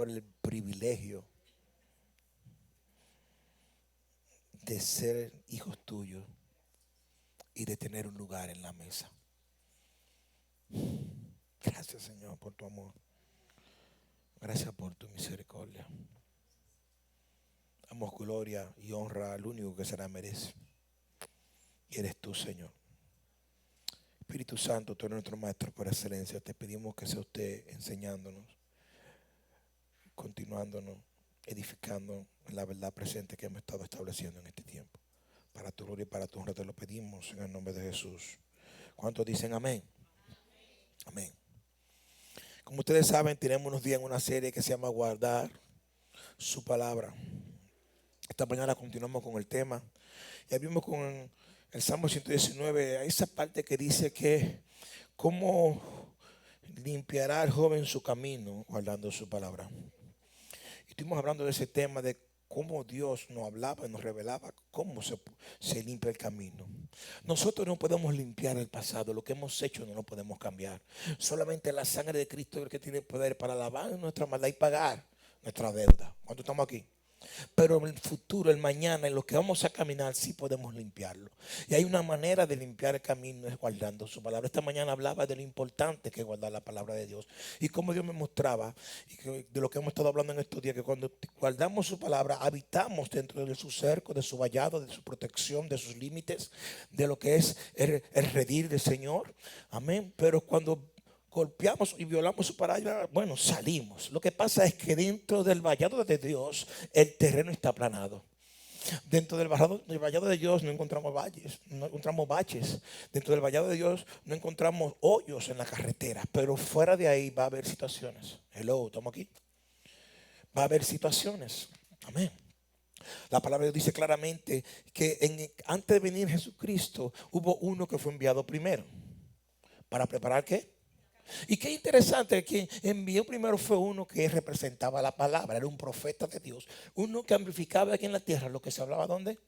por el privilegio de ser hijos tuyos y de tener un lugar en la mesa. Gracias, Señor, por tu amor. Gracias por tu misericordia. Damos gloria y honra al único que se la merece. Y eres tú, Señor. Espíritu Santo, tú eres nuestro maestro por excelencia. Te pedimos que sea usted enseñándonos, continuándonos, edificando en la verdad presente que hemos estado estableciendo en este tiempo. Para tu gloria y para tu honra te lo pedimos en el nombre de Jesús. ¿Cuántos dicen amén? Amén. Como ustedes saben, tenemos unos días en una serie que se llama Guardar su palabra. Esta mañana continuamos con el tema. Ya vimos con el Salmo 119, a esa parte que dice que cómo limpiará el joven su camino guardando su palabra. Y estuvimos hablando de ese tema de cómo Dios nos hablaba y nos revelaba cómo se limpia el camino. Nosotros no podemos limpiar el pasado, lo que hemos hecho no lo podemos cambiar. Solamente la sangre de Cristo es el que tiene poder para lavar nuestra maldad y pagar nuestra deuda. ¿Cuánto estamos aquí? Pero en el futuro, el mañana, en lo que vamos a caminar, sí podemos limpiarlo. Y hay una manera de limpiar el camino, es guardando su palabra. Esta mañana hablaba de lo importante que es guardar la palabra de Dios. Y como Dios me mostraba, y de lo que hemos estado hablando en estos días, que cuando guardamos su palabra, habitamos dentro de su cerco, de su vallado, de su protección, de sus límites, de lo que es el redil del Señor. Amén. Pero cuando golpeamos y violamos su palabra, bueno, salimos. Lo que pasa es que dentro del vallado de Dios el terreno está aplanado. Dentro del vallado de Dios no encontramos valles, no encontramos baches. Dentro del vallado de Dios no encontramos hoyos en la carretera. Pero fuera de ahí va a haber situaciones. Hello, ¿estamos aquí? Va a haber situaciones. Amén. La palabra de Dios dice claramente que antes de venir Jesucristo hubo uno que fue enviado primero. ¿Para preparar qué? Y qué interesante que envió primero fue uno que representaba la palabra, era un profeta de Dios, uno que amplificaba aquí en la tierra lo que se hablaba ¿dónde?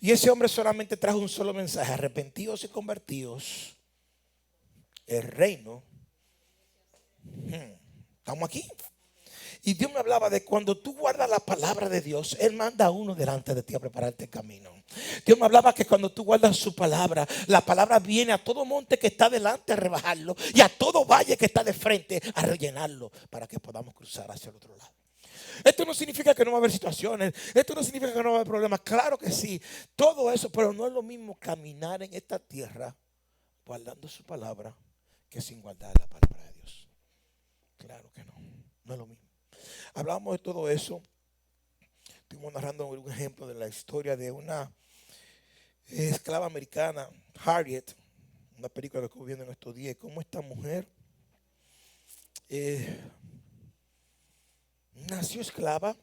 Y ese hombre solamente trajo un solo mensaje: arrepentidos y convertidos, el reino. ¿Estamos aquí? Y Dios me hablaba de cuando tú guardas la palabra de Dios, Él manda a uno delante de ti a prepararte el camino. Dios me hablaba que cuando tú guardas su palabra, la palabra viene a todo monte que está delante a rebajarlo y a todo valle que está de frente a rellenarlo para que podamos cruzar hacia el otro lado. Esto no significa que no va a haber situaciones, esto no significa que no va a haber problemas, claro que sí, todo eso, pero no es lo mismo caminar en esta tierra guardando su palabra que sin guardar la palabra de Dios. Claro que no, no es lo mismo. Hablábamos de todo eso. Estuvimos narrando un ejemplo de la historia de una esclava americana, Harriet, una película que estuve viendo en estos días, cómo esta mujer nació esclava.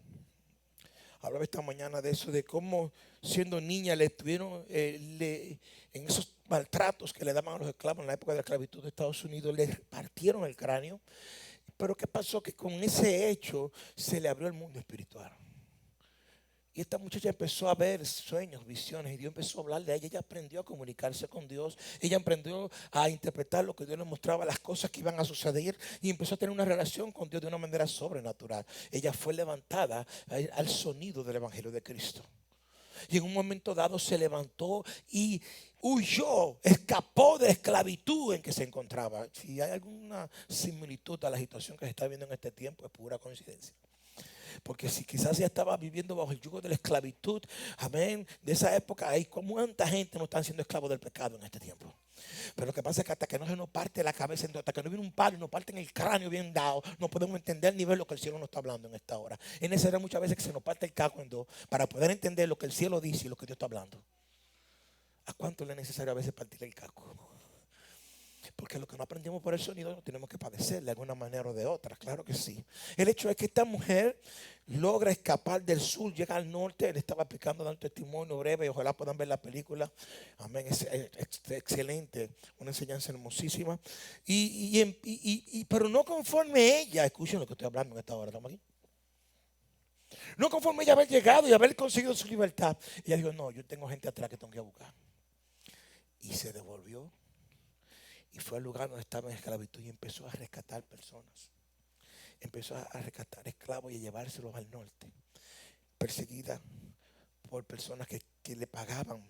Hablaba esta mañana de eso, de cómo siendo niña le tuvieron, en esos maltratos que le daban a los esclavos en la época de la esclavitud de Estados Unidos, le partieron el cráneo. Pero ¿qué pasó? Que con ese hecho se le abrió el mundo espiritual. Y esta muchacha empezó a ver sueños, visiones, y Dios empezó a hablar de ella. Ella aprendió a comunicarse con Dios. Ella aprendió a interpretar lo que Dios le mostraba, las cosas que iban a suceder, y empezó a tener una relación con Dios de una manera sobrenatural. Ella fue levantada al sonido del Evangelio de Cristo. Y en un momento dado se levantó y huyó, escapó de la esclavitud en que se encontraba. Si hay alguna similitud a la situación que se está viendo en este tiempo, es pura coincidencia. Porque si quizás ya estaba viviendo bajo el yugo de la esclavitud, amén, de esa época, hay cuánta gente no está siendo esclavo del pecado en este tiempo. Pero lo que pasa es que hasta que no se nos parte la cabeza, hasta que no viene un palo y nos parte en el cráneo bien dado, no podemos entender el nivel de lo que el cielo nos está hablando en esta hora. Es necesario muchas veces que se nos parte el caco en dos para poder entender lo que el cielo dice y lo que Dios está hablando. ¿A cuánto le es necesario a veces partir el caco? Porque lo que no aprendemos por el sonido lo tenemos que padecer de alguna manera o de otra, claro que sí. El hecho es que esta mujer logra escapar del sur, llega al norte. Él estaba explicando, dando testimonio breve, y ojalá puedan ver la película. Amén, es excelente, una enseñanza hermosísima. Pero no conforme ella, escuchen lo que estoy hablando en esta hora, ¿estamos aquí? No conforme ella haber llegado y haber conseguido su libertad, ella dijo, no, yo tengo gente atrás que tengo que buscar. Y se devolvió. Y fue al lugar donde estaba en esclavitud y empezó a rescatar personas. empezó a rescatar esclavos y a llevárselos al norte, perseguida por personas que le pagaban,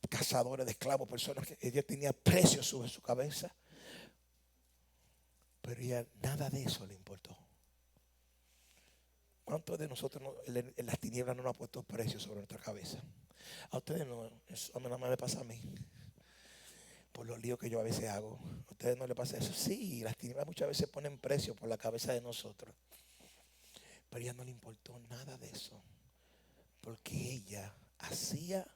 cazadores de esclavos, personas que ella tenía precios sobre su cabeza, pero ella nada de eso le importó. ¿Cuántos de nosotros en las tinieblas no nos ha puesto precios sobre nuestra cabeza? A ustedes no, eso nada más me pasa a mí, por los líos que yo a veces hago. ¿A ustedes no les pasa eso? Sí, las tinieblas muchas veces ponen precio por la cabeza de nosotros, pero a ella no le importó nada de eso, porque ella hacía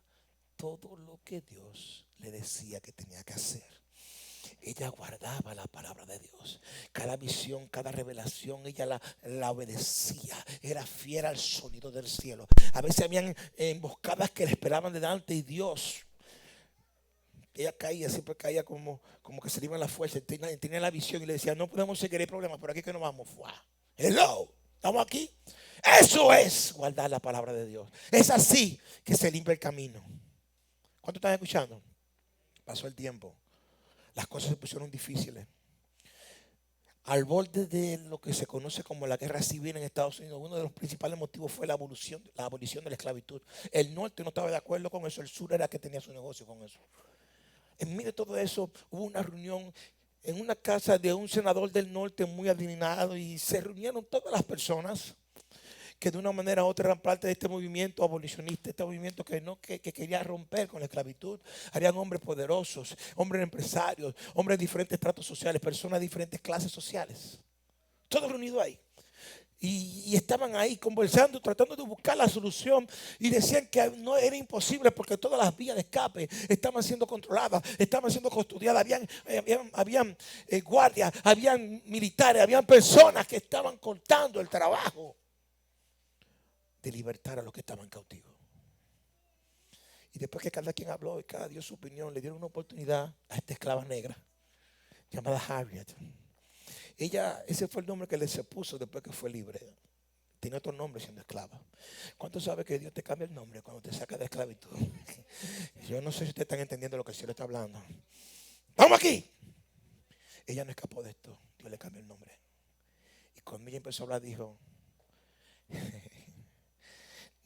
todo lo que Dios le decía que tenía que hacer. Ella guardaba la palabra de Dios. Cada visión, cada revelación, ella la obedecía. Era fiel al sonido del cielo. A veces habían emboscadas que le esperaban delante y Dios, ella caía, siempre caía como que se le iban las fuerzas. Tenía la visión y le decía, no podemos seguir, hay problemas, por aquí que no vamos. ¡Fua! Hello, ¿estamos aquí? Eso es guardar la palabra de Dios. Es así que se limpia el camino. ¿Cuánto están escuchando? Pasó el tiempo. Las cosas se pusieron difíciles. Al borde de lo que se conoce como la guerra civil en Estados Unidos, uno de los principales motivos fue la abolición de la esclavitud. El norte no estaba de acuerdo con eso, el sur era que tenía su negocio con eso. En medio de todo eso hubo una reunión en una casa de un senador del norte muy adinerado y se reunieron todas las personas que de una manera u otra eran parte de este movimiento abolicionista, este movimiento que quería romper con la esclavitud. Harían hombres poderosos, hombres empresarios, hombres de diferentes estratos sociales, personas de diferentes clases sociales. Todos reunidos ahí. Y estaban ahí conversando, tratando de buscar la solución. Y decían que no era imposible porque todas las vías de escape estaban siendo controladas, estaban siendo custodiadas. Habían guardias, habían militares, habían personas que estaban cortando el trabajo de libertar a los que estaban cautivos. Y después que cada quien habló y cada dio su opinión, le dieron una oportunidad a esta esclava negra llamada Harriet. Ella, ese fue el nombre que le se puso después que fue libre. Tenía otro nombre siendo esclava. ¿Cuántos saben que Dios te cambia el nombre cuando te saca de esclavitud? Yo no sé si ustedes están entendiendo lo que el Señor está hablando. ¡Vamos aquí! Ella no escapó de esto. Dios le cambió el nombre. Y cuando ella empezó a hablar dijo,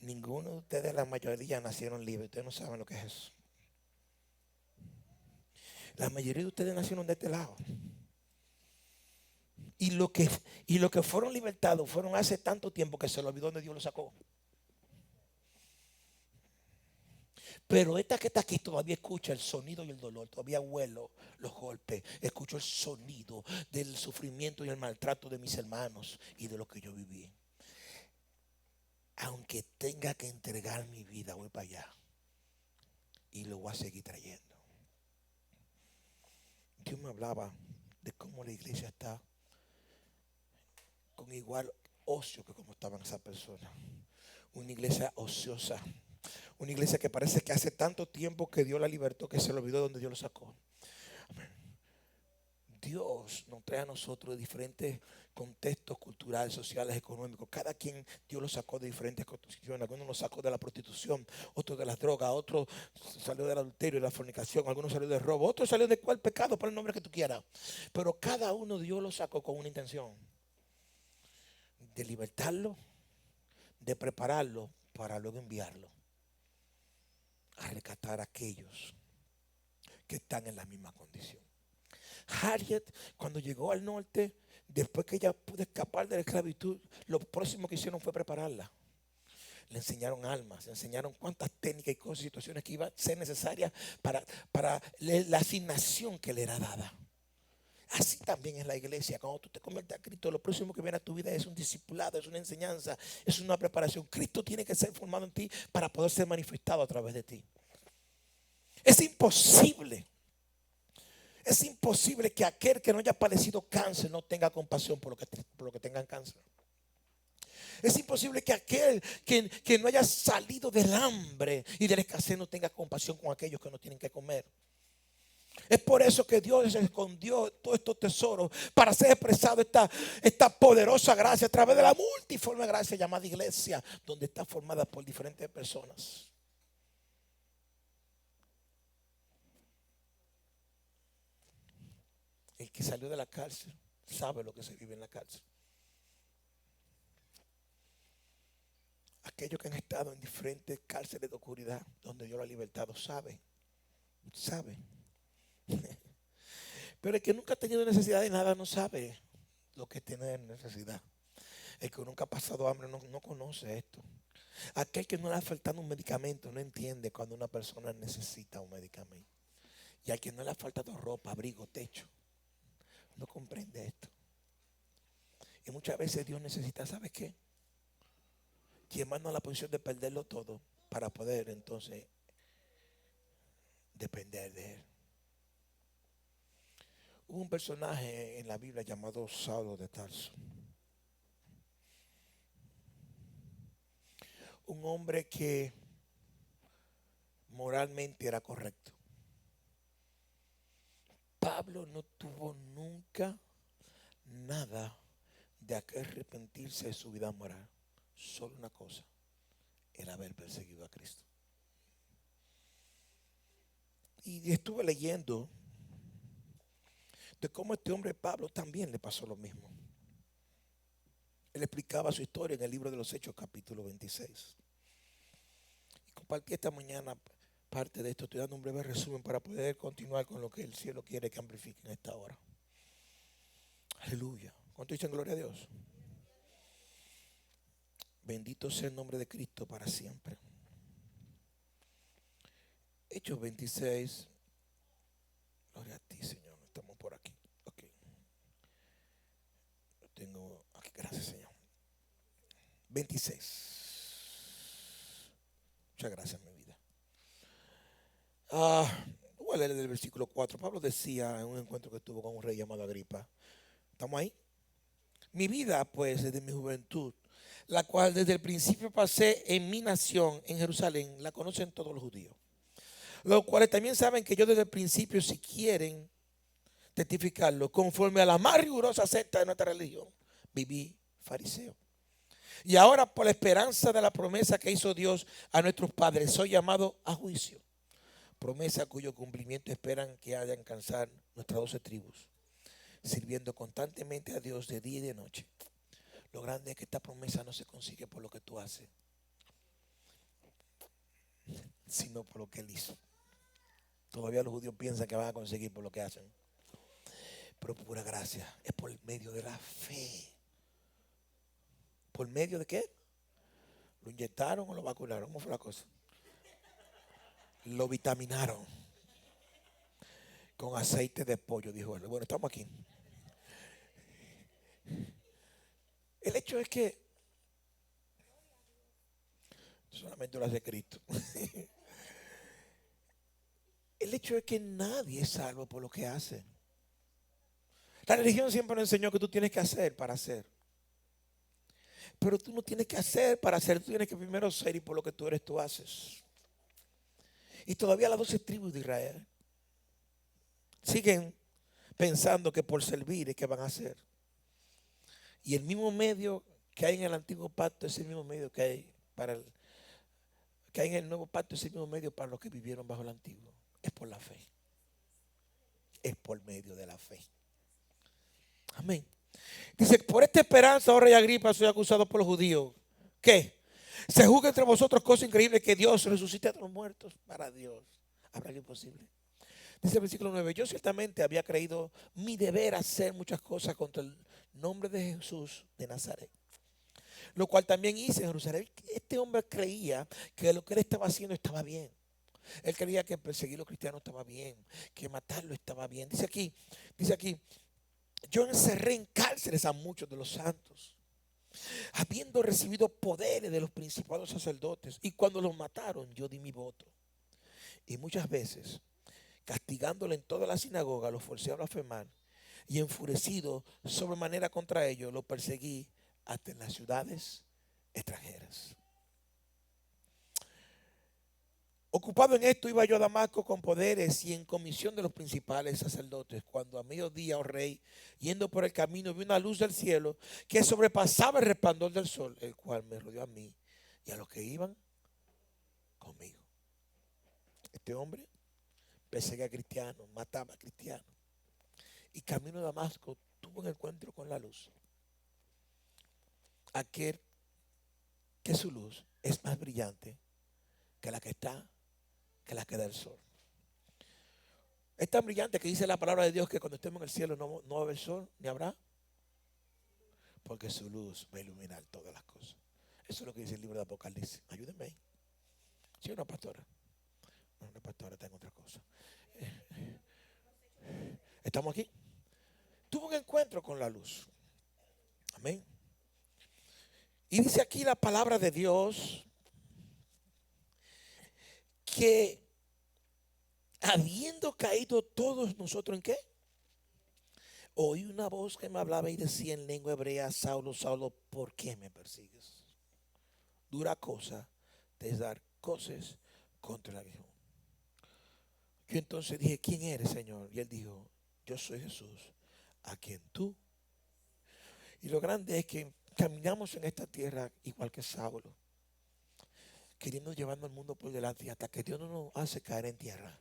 ninguno de ustedes, la mayoría, nacieron libres. Ustedes no saben lo que es eso. La mayoría de ustedes nacieron de este lado. Y lo que fueron libertados fueron hace tanto tiempo que se le olvidó donde Dios los sacó. Pero esta que está aquí todavía escucha el sonido y el dolor, todavía huelo los golpes, escucho el sonido del sufrimiento y el maltrato de mis hermanos y de lo que yo viví. Aunque tenga que entregar mi vida, voy para allá y lo voy a seguir trayendo. Dios me hablaba de cómo la iglesia está con igual ocio que como estaban esas personas. Una iglesia ociosa. Una iglesia que parece que hace tanto tiempo que Dios la libertó que se le olvidó de donde Dios lo sacó. Dios nos trae a nosotros de diferentes contextos culturales, sociales, económicos. Cada quien Dios lo sacó de diferentes constituciones. Algunos lo sacó de la prostitución, otros de las drogas, otros salió del adulterio y de la fornicación, algunos salió del robo, otros salió de cuál pecado, por el nombre que tú quieras. Pero cada uno Dios lo sacó con una intención: de libertarlo, de prepararlo para luego enviarlo a rescatar a aquellos que están en la misma condición. Harriet, cuando llegó al norte, después que ella pudo escapar de la esclavitud, lo próximo que hicieron fue prepararla. Le enseñaron armas, le enseñaron cuántas técnicas y cosas, situaciones que iban a ser necesarias para la asignación que le era dada. Así también es la iglesia. Cuando tú te conviertes a Cristo, lo próximo que viene a tu vida es un discipulado, es una enseñanza, es una preparación. Cristo tiene que ser formado en ti para poder ser manifestado a través de ti. Es imposible que aquel que no haya padecido cáncer no tenga compasión por lo que tengan cáncer. Es imposible que aquel que no haya salido del hambre y de la escasez no tenga compasión con aquellos que no tienen que comer. Es por eso que Dios escondió todos estos tesoros para ser expresado esta poderosa gracia a través de la multiforme gracia llamada iglesia, donde está formada por diferentes personas. El que salió de la cárcel sabe lo que se vive en la cárcel. Aquellos que han estado en diferentes cárceles de oscuridad donde Dios lo ha libertado saben. Pero el que nunca ha tenido necesidad de nada no sabe lo que es tener necesidad. El que nunca ha pasado hambre no conoce esto. Aquel que no le ha faltado un medicamento no entiende cuando una persona necesita un medicamento. Y al que no le ha faltado ropa, abrigo, techo, no comprende esto. Y muchas veces Dios necesita, ¿sabe qué? Llevarnos a la posición de perderlo todo para poder entonces depender de Él. Hubo un personaje en la Biblia llamado Saulo de Tarso. Un hombre que moralmente era correcto. Pablo no tuvo nunca nada de que arrepentirse de su vida moral. Solo una cosa, era haber perseguido a Cristo. Y estuve leyendo de cómo este hombre Pablo también le pasó lo mismo. Él explicaba su historia en el libro de los Hechos, capítulo 26. Y compartí esta mañana parte de esto. Estoy dando un breve resumen para poder continuar con lo que el cielo quiere que amplifique en esta hora. Aleluya. ¿Cuánto dicen gloria a Dios? Bendito sea el nombre de Cristo para siempre. Hechos 26. Gloria a ti, Señor. Estamos por aquí. Ok. Lo tengo aquí. Gracias, Señor. 26. Muchas gracias, mi vida. Voy a leer el versículo 4. Pablo decía en un encuentro que tuvo con un rey llamado Agripa. ¿Estamos ahí? Mi vida, pues, desde mi juventud, la cual desde el principio pasé en mi nación, en Jerusalén, la conocen todos los judíos. Los cuales también saben que yo desde el principio, si quieren testificarlo, conforme a la más rigurosa secta de nuestra religión, viví fariseo. Y ahora, por la esperanza de la promesa que hizo Dios a nuestros padres, soy llamado a juicio. Promesa cuyo cumplimiento esperan que hayan alcanzar nuestras 12 tribus, sirviendo constantemente a Dios de día y de noche. Lo grande es que esta promesa no se consigue por lo que tú haces, sino por lo que Él hizo. Todavía los judíos piensan que van a conseguir por lo que hacen, pero pura gracia, es por medio de la fe. ¿Por medio de qué? ¿Lo inyectaron o lo vacunaron? ¿Cómo fue la cosa? Lo vitaminaron con aceite de pollo, dijo él. Bueno, estamos aquí. El hecho es que solamente lo hace Cristo. El hecho es que nadie es salvo por lo que hace. La religión siempre nos enseñó que tú tienes que hacer para hacer. Pero tú no tienes que hacer para hacer, tú tienes que primero ser, y por lo que tú eres, tú haces. Y todavía las 12 tribus de Israel siguen pensando que por servir es que van a hacer. Y el mismo medio que hay en el antiguo pacto es el mismo medio que hay que hay en el nuevo pacto, es el mismo medio para los que vivieron bajo el antiguo. Es por la fe. Es por medio de la fe. Amén. Dice, por esta esperanza, oh rey Agripa, soy acusado por los judíos. ¿Qué? Se juzga entre vosotros cosa increíble, que Dios resucite a los muertos. Para Dios habrá algo imposible. Dice el versículo 9, yo ciertamente había creído mi deber hacer muchas cosas contra el nombre de Jesús de Nazaret, lo cual también hice en Jerusalén. Este hombre creía que lo que él estaba haciendo estaba bien. Él creía que perseguir a los cristianos estaba bien, que matarlo estaba bien. Dice aquí, yo encerré en cárceles a muchos de los santos, habiendo recibido poderes de los principados sacerdotes, y cuando los mataron yo di mi voto. Y muchas veces, castigándole en toda la sinagoga, los forcé a blasfemar, y enfurecido sobremanera contra ellos, los perseguí hasta en las ciudades extranjeras. Ocupado en esto, iba yo a Damasco con poderes y en comisión de los principales sacerdotes, cuando a mediodía, oh rey, yendo por el camino, vi una luz del cielo que sobrepasaba el resplandor del sol, el cual me rodeó a mí y a los que iban conmigo. Este hombre perseguía a cristianos, mataba a cristianos, y camino a Damasco tuvo un encuentro con la luz. Aquel que su luz es más brillante que la que da el sol. Es tan brillante que dice la palabra de Dios que cuando estemos en el cielo no va a haber sol ni habrá, porque su luz va a iluminar todas las cosas. Eso es lo que dice el libro de Apocalipsis. Ayúdenme ahí. Sí, una pastora. No, una pastora está en otra cosa. ¿Estamos aquí? Tuvo un encuentro con la luz. Amén. Y dice aquí la palabra de Dios que habiendo caído todos nosotros, ¿en qué? Oí una voz que me hablaba y decía en lengua hebrea: Saulo, Saulo, ¿por qué me persigues? Dura cosa te es dar cosas contra el aguijón. Yo entonces dije: ¿quién eres, Señor? Y él dijo: yo soy Jesús, a quien tú. Y lo grande es que caminamos en esta tierra igual que Saulo, queriendo llevarnos al mundo por delante, y hasta que Dios no nos hace caer en tierra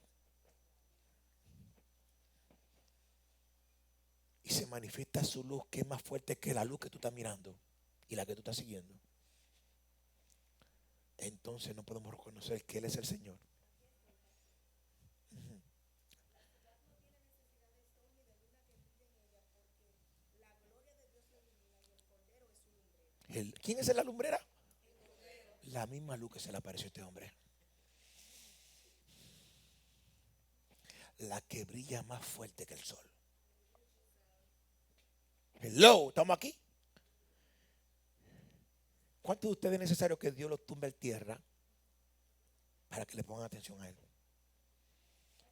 y se manifiesta su luz, que es más fuerte que la luz que tú estás mirando y la que tú estás siguiendo, entonces no podemos reconocer que Él es el Señor. ¿Quién es la lumbrera? La misma luz que se le apareció a este hombre. La que brilla más fuerte que el sol. Hello, ¿estamos aquí? ¿Cuántos de ustedes es necesario que Dios los tumbe en tierra para que le pongan atención a Él?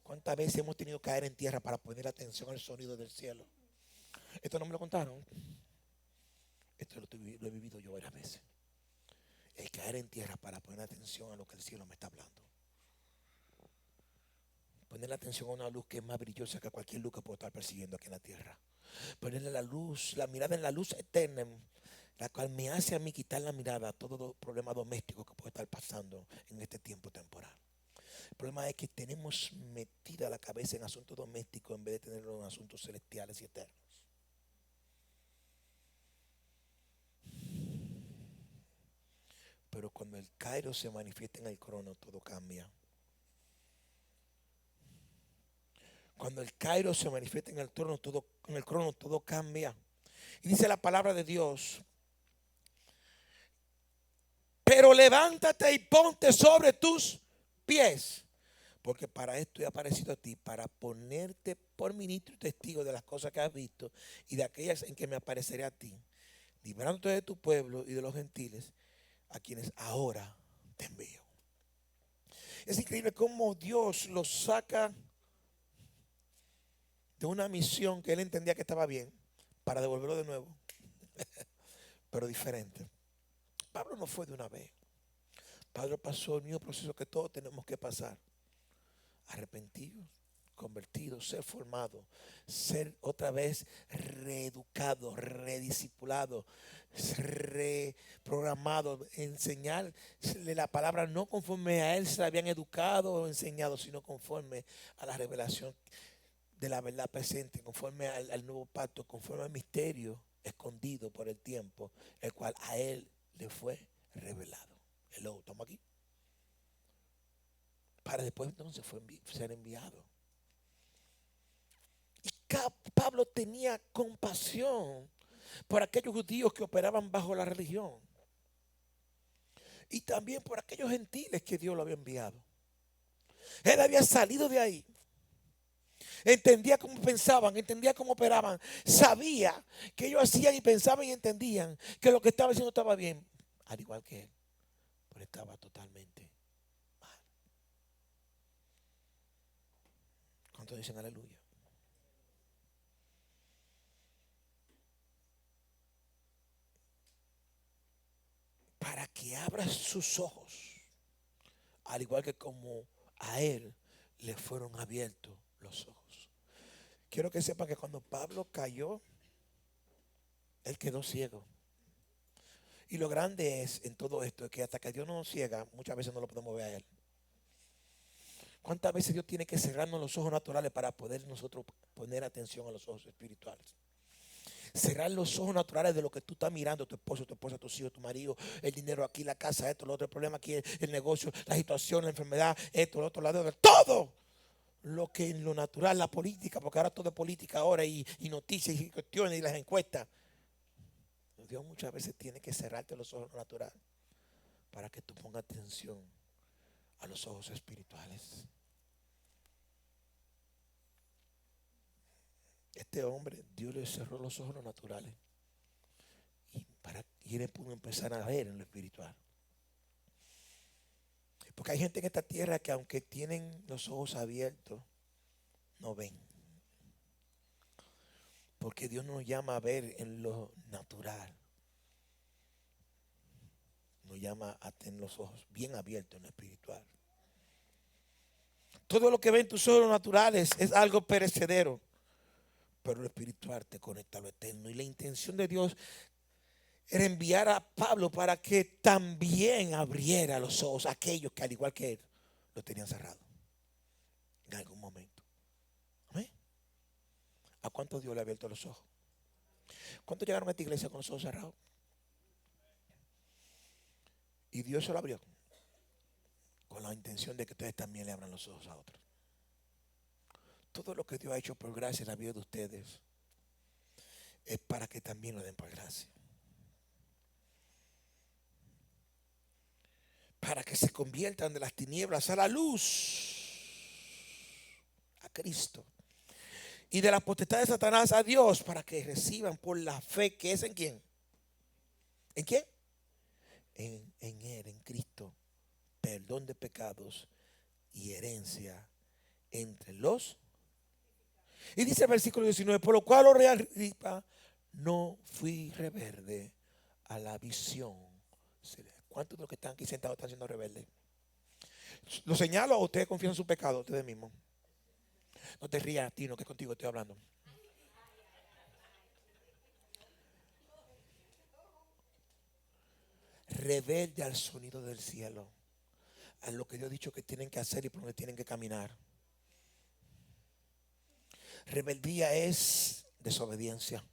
¿Cuántas veces hemos tenido que caer en tierra para poner atención al sonido del cielo? Esto no me lo contaron. Esto lo he vivido yo varias veces. El caer en tierra para poner atención a lo que el cielo me está hablando. Poner la atención a una luz que es más brillosa que cualquier luz que puedo estar persiguiendo aquí en la tierra. Ponerle la luz, la mirada en la luz eterna, la cual me hace a mí quitar la mirada a todo problema doméstico que puede estar pasando en este tiempo temporal. El problema es que tenemos metida la cabeza en asuntos domésticos en vez de tenerlo en asuntos celestiales y eternos. Pero cuando el Kairos se manifiesta en el crono, todo cambia. Cuando el Kairos se manifiesta en el crono, todo cambia. Y dice la palabra de Dios: pero levántate y ponte sobre tus pies, porque para esto he aparecido a ti, para ponerte por ministro y testigo de las cosas que has visto y de aquellas en que me apareceré a ti, librándote de tu pueblo y de los gentiles, a quienes ahora te envío. Es increíble cómo Dios los saca de una misión que él entendía que estaba bien para devolverlo de nuevo, pero diferente. Pablo no fue de una vez. Pablo pasó el mismo proceso que todos tenemos que pasar: arrepentidos, convertidos, ser formados, ser otra vez reeducados, rediscipulados, reprogramados, enseñarle la palabra no conforme a él se la habían educado o enseñado, sino conforme a la revelación de la verdad presente, conforme al nuevo pacto, conforme al misterio escondido por el tiempo, el cual a él le fue revelado. Hello, ¿estamos aquí? Para después entonces ser enviado. Y Pablo tenía compasión por aquellos judíos que operaban bajo la religión, y también por aquellos gentiles que Dios lo había enviado. Él había salido de ahí, entendía cómo pensaban, entendía cómo operaban, sabía que ellos hacían y pensaban y entendían que lo que estaba haciendo estaba bien, al igual que él, pero estaba totalmente mal. ¿Cuántos dicen aleluya? Para que abra sus ojos, al igual que como a él le fueron abiertos los ojos. Quiero que sepan que cuando Pablo cayó, él quedó ciego. Y lo grande es en todo esto es que hasta que Dios no nos ciega, muchas veces no lo podemos ver a él. ¿Cuántas veces Dios tiene que cerrarnos los ojos naturales para poder nosotros poner atención a los ojos espirituales? Cerrar los ojos naturales de lo que tú estás mirando, tu esposo, tu esposa, tus hijos, tu marido, el dinero aquí, la casa, esto, lo otro, el problema aquí, el negocio, la situación, la enfermedad, esto, lo otro, la deuda, todo lo que en lo natural, la política, porque ahora todo es política ahora y noticias y cuestiones y las encuestas. Dios muchas veces tiene que cerrarte los ojos naturales para que tú pongas atención a los ojos espirituales. Este hombre, Dios le cerró los ojos naturales y él pudo empezar a ver en lo espiritual. Porque hay gente en esta tierra que aunque tienen los ojos abiertos, no ven. Porque Dios nos llama a ver en lo natural. Nos llama a tener los ojos bien abiertos en lo espiritual. Todo lo que ven tus ojos naturales es algo perecedero, pero lo espiritual te conecta a lo eterno. Y la intención de Dios era enviar a Pablo para que también abriera los ojos a aquellos que al igual que él lo tenían cerrado en algún momento. ¿Amén? ¿A cuántos Dios le ha abierto los ojos? ¿Cuántos llegaron a esta iglesia con los ojos cerrados? Y Dios se lo abrió con la intención de que ustedes también le abran los ojos a otros. Todo lo que Dios ha hecho por gracia en la vida de ustedes es para que también lo den por gracia. Para que se conviertan de las tinieblas a la luz, a Cristo. Y de la potestad de Satanás a Dios, para que reciban por la fe que es en quién. ¿En quién? En Él, en Cristo, perdón de pecados y herencia entre los. Y dice el versículo 19, por lo cual, oh rey Agripa, no fui rebelde a la visión. ¿Cuántos de los que están aquí sentados están siendo rebeldes? ¿Lo señalo o ustedes confían en su pecado, ustedes mismos? No te rías, Tino, que contigo estoy hablando. Rebelde al sonido del cielo, a lo que Dios ha dicho que tienen que hacer y por donde tienen que caminar. Rebeldía es desobediencia.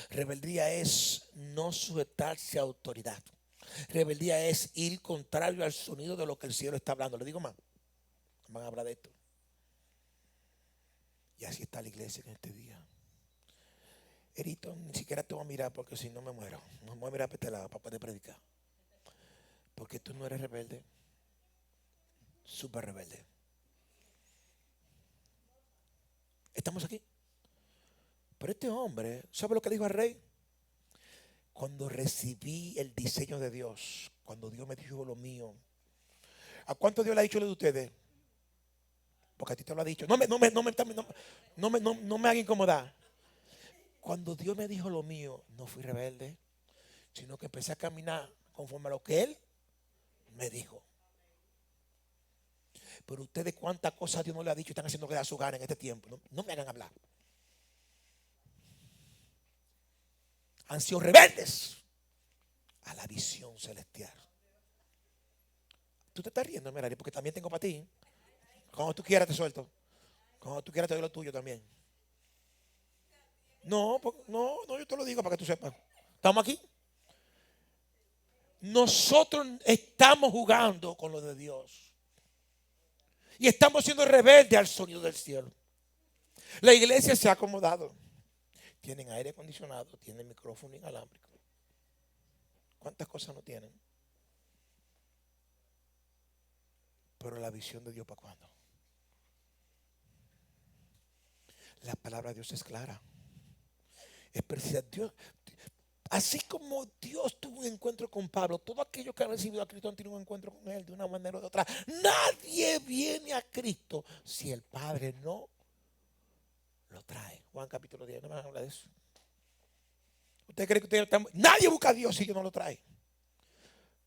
Rebeldía es no sujetarse a autoridad. Rebeldía es ir contrario al sonido de lo que el cielo está hablando. Le digo más, van a hablar de esto. Y así está la iglesia en este día. Erito, ni siquiera te voy a mirar porque si no me muero. Me voy a mirar para este lado para poder predicar. Porque tú no eres rebelde. Súper rebelde. Estamos aquí. Pero este hombre, ¿sabe lo que dijo al rey? Cuando recibí el diseño de Dios, cuando Dios me dijo lo mío. ¿A cuánto Dios le ha dicho lo de ustedes? Porque a ti te lo ha dicho. No me haga incomodar. Cuando Dios me dijo lo mío, no fui rebelde, sino que empecé a caminar conforme a lo que Él me dijo. Pero ustedes cuántas cosas Dios no le ha dicho y están haciendo que da su gana en este tiempo. No me hagan hablar. Han sido rebeldes a la visión celestial. Tú te estás riendo, Merari, porque también tengo para ti. Cuando tú quieras te suelto. Cuando tú quieras te doy lo tuyo también. No, yo te lo digo para que tú sepas. ¿Estamos aquí? Nosotros estamos jugando con lo de Dios. Y estamos siendo rebeldes al sonido del cielo. La iglesia se ha acomodado. Tienen aire acondicionado, tienen micrófono inalámbrico. ¿Cuántas cosas no tienen? Pero la visión de Dios, ¿para cuándo? La palabra de Dios es clara. Es precisa. Dios, así como Dios tuvo un encuentro con Pablo, todo aquello que han recibido a Cristo han tenido un encuentro con Él de una manera o de otra. Nadie viene a Cristo si el Padre no lo trae. Juan capítulo 10, no me van a hablar de eso. ¿Usted cree que ustedes están? Nadie busca a Dios si Dios no lo trae.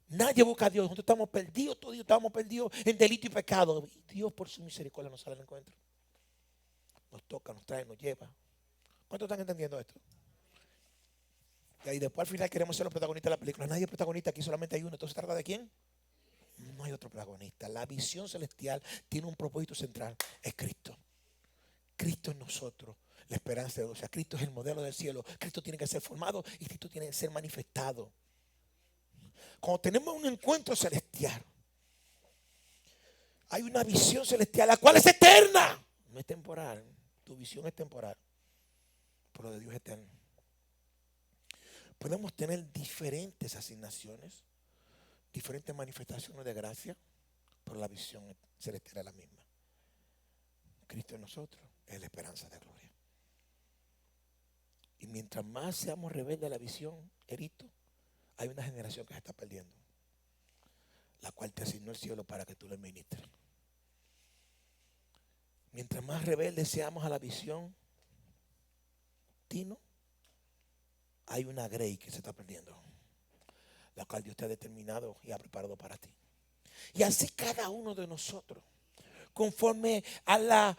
Nadie busca a Dios. Nosotros estamos perdidos, todos estamos perdidos en delito y pecado. Y Dios por su misericordia nos sale al encuentro. Nos toca, nos trae, nos lleva. ¿Cuántos están entendiendo esto? Y ahí después al final queremos ser los protagonistas de la película. Nadie es protagonista, aquí solamente hay uno. Entonces ¿se trata de quién? No hay otro protagonista. La visión celestial tiene un propósito central. Es Cristo. Cristo en nosotros. La esperanza de Dios. O sea, Cristo es el modelo del cielo. Cristo tiene que ser formado y Cristo tiene que ser manifestado. Cuando tenemos un encuentro celestial, hay una visión celestial, la cual es eterna. No es temporal. Tu visión es temporal, pero de Dios es eterno. Podemos tener diferentes asignaciones, diferentes manifestaciones de gracia, pero la visión celestial es la misma. Cristo en nosotros es la esperanza de gloria. Y mientras más seamos rebeldes a la visión, Erito, hay una generación que se está perdiendo, la cual te asignó el cielo para que tú le ministres. Mientras más rebeldes seamos a la visión, Tino, hay una grey que se está perdiendo, la cual Dios te ha determinado y ha preparado para ti. Y así cada uno de nosotros, conforme a la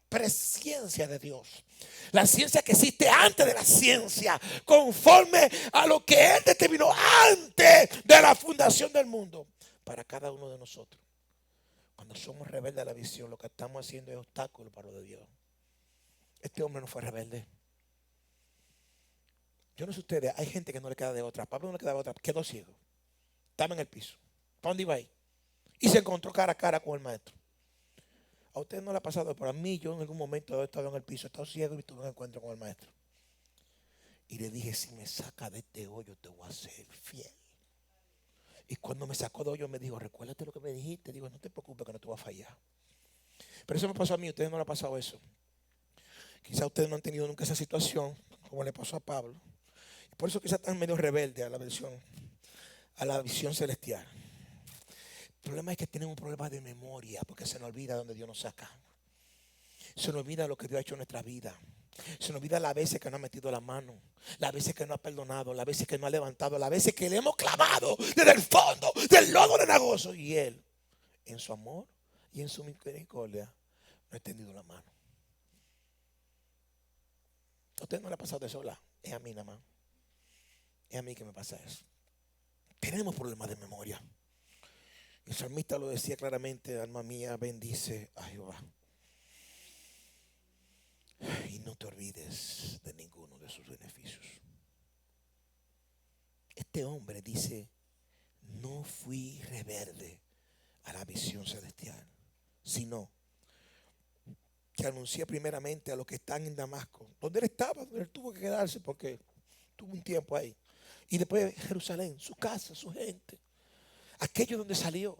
presciencia de Dios, la ciencia que existe antes de la ciencia, conforme a lo que Él determinó antes de la fundación del mundo, para cada uno de nosotros. Cuando somos rebeldes a la visión, lo que estamos haciendo es obstáculo para lo de Dios. Este hombre no fue rebelde. Yo no sé ustedes, hay gente que no le queda de otra. Pablo no le quedaba de otra, quedó ciego. Estaba en el piso. ¿Para dónde iba ahí? Y se encontró cara a cara con el maestro. A ustedes no le ha pasado, pero a mí yo en algún momento he estado en el piso, he estado ciego y tuve un encuentro con el maestro. Y le dije, si me saca de este hoyo te voy a ser fiel. Y cuando me sacó de hoyo me dijo, recuérdate lo que me dijiste. Digo, no te preocupes que no te voy a fallar. Pero eso me pasó a mí, a ustedes no le ha pasado eso. Quizá ustedes no han tenido nunca esa situación como le pasó a Pablo. Y por eso quizás están medio rebeldes a la visión celestial. El problema es que tenemos problemas de memoria porque se nos olvida dónde Dios nos saca. Se nos olvida lo que Dios ha hecho en nuestra vida. Se nos olvida las veces que nos ha metido la mano, las veces que nos ha perdonado, las veces que nos ha levantado, las veces que le hemos clamado desde el fondo del lodo de negocio. Y Él, en su amor y en su misericordia, nos ha extendido la mano. A usted no le ha pasado eso, ¿verdad? Es a mí nada más. Es a mí que me pasa eso. Tenemos problemas de memoria. El salmista lo decía claramente, alma mía, bendice a Jehová. Y no te olvides de ninguno de sus beneficios. Este hombre dice, no fui rebelde a la visión celestial, sino que anuncié primeramente a los que están en Damasco, donde él estaba, donde él tuvo que quedarse porque tuvo un tiempo ahí. Y después Jerusalén, su casa, su gente, aquello donde salió.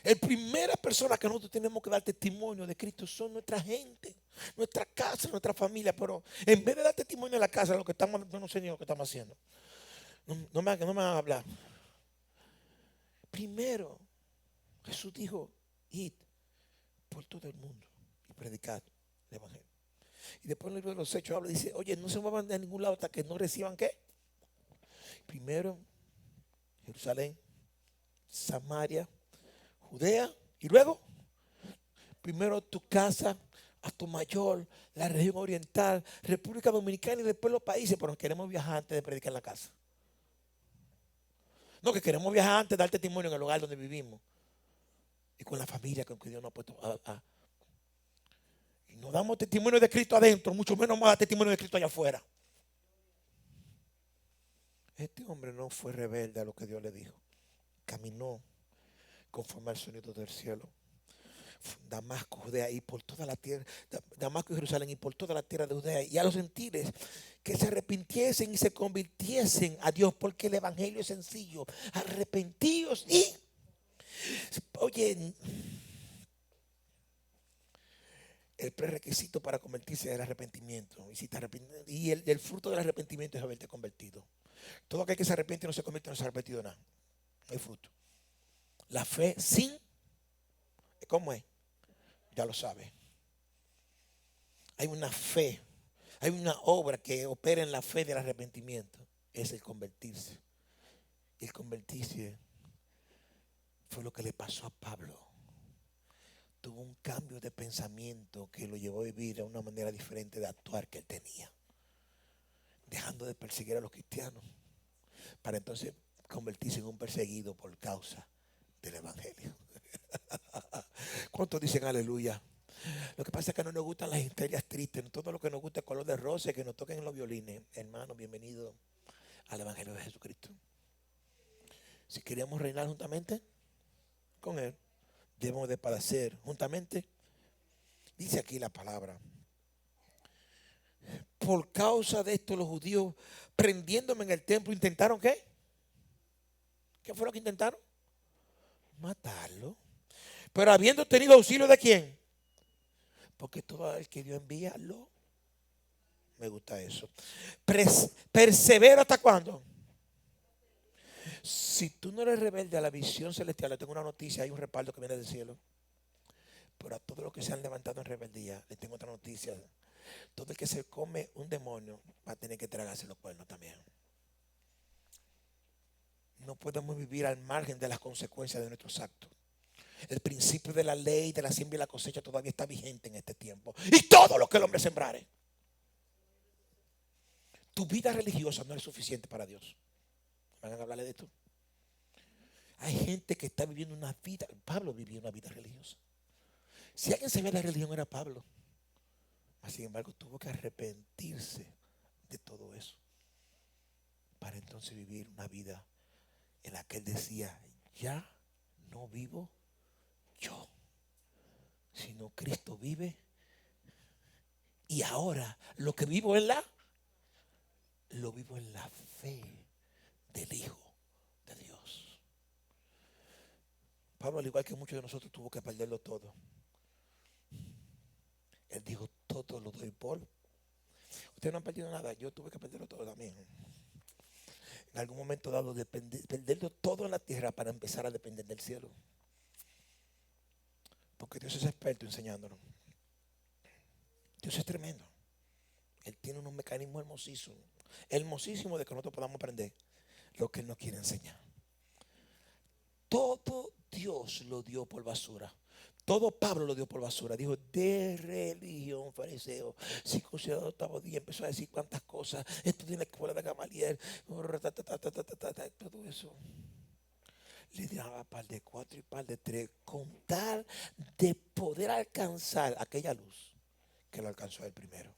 La primera persona que nosotros tenemos que dar testimonio de Cristo son nuestra gente, nuestra casa, nuestra familia. Pero en vez de dar testimonio en la casa, lo que estamos, yo no sé ni lo que estamos haciendo. No me van a hablar. Primero, Jesús dijo, id por todo el mundo y predicad el evangelio. Y después en el libro de los Hechos habla y dice, oye, no se muevan de ningún lado hasta que no reciban ¿qué? Primero, Jerusalén, Samaria, Judea y luego, primero tu casa, a tu mayor, la región oriental, República Dominicana y después los países, pero queremos viajar antes de predicar en la casa. No, que queremos viajar antes de dar testimonio en el lugar donde vivimos y con la familia con que Dios nos ha puesto y no damos testimonio de Cristo adentro, mucho menos más testimonio de Cristo allá afuera. Este hombre no fue rebelde a lo que Dios le dijo. Caminó conforme al sonido del cielo. Damasco, Judea y por toda la tierra, Damasco y Jerusalén y por toda la tierra de Judea, y a los gentiles que se arrepintiesen y se convirtiesen a Dios, porque el evangelio es sencillo. Arrepentíos y oye, el prerequisito para convertirse es el arrepentimiento. Y el fruto del arrepentimiento es haberte convertido. Todo aquel que se arrepiente y no se convierte no se ha arrepentido nada. No hay fruto. La fe sin, ¿cómo es? Ya lo sabe. Hay una fe, hay una obra que opera en la fe del arrepentimiento. Es el convertirse. Y el convertirse fue lo que le pasó a Pablo. Tuvo un cambio de pensamiento que lo llevó a vivir a una manera diferente de actuar que él tenía. Dejando de perseguir a los cristianos para entonces convertirse en un perseguido por causa del evangelio. ¿Cuántos dicen aleluya? Lo que pasa es que no nos gustan las historias tristes. No todo lo que nos gusta es color de rosa, que nos toquen en los violines. Hermano, bienvenido al Evangelio de Jesucristo. Si queremos reinar juntamente con Él, debemos de padecer juntamente. Dice aquí la palabra. Por causa de esto los judíos, prendiéndome en el templo, ¿intentaron qué? ¿Qué fue lo que intentaron? Matarlo. Pero habiendo tenido auxilio ¿de quién? Porque todo el que Dios envía, me gusta eso. Persevera ¿hasta cuándo? Si tú no eres rebelde a la visión celestial, le tengo una noticia, hay un respaldo que viene del cielo. Pero a todos los que se han levantado en rebeldía, les tengo otra noticia. Todo el que se come un demonio va a tener que tragarse los cuernos también. No podemos vivir al margen de las consecuencias de nuestros actos. El principio de la ley, de la siembra y la cosecha todavía está vigente en este tiempo. Y todo lo que el hombre sembrare. Tu vida religiosa no es suficiente para Dios. ¿Van a hablarle de esto? Hay gente que está viviendo una vida. Pablo vivía una vida religiosa. Si alguien sabía la religión era Pablo. Sin embargo, tuvo que arrepentirse de todo eso para entonces vivir una vida en la que él decía, ya no vivo yo, sino Cristo vive. Y ahora lo que vivo lo vivo en la fe del Hijo de Dios. Pablo, al igual que muchos de nosotros, tuvo que perderlo todo. Él dijo, todo lo doy por. Ustedes no han perdido nada, yo tuve que perderlo todo también. En algún momento dado, perderlo todo en la tierra para empezar a depender del cielo. Porque Dios es experto enseñándonos. Dios es tremendo. Él tiene unos mecanismos hermosísimos de que nosotros podamos aprender lo que Él nos quiere enseñar. Todo Dios lo dio por basura. Todo Pablo lo dio por basura. Dijo, de religión, fariseo, circuncidado octavo día. Empezó a decir cuántas cosas. Estudié en la escuela de Gamaliel. Todo eso. Le daba par de 4 y par de 3. Con tal de poder alcanzar aquella luz que lo alcanzó él primero.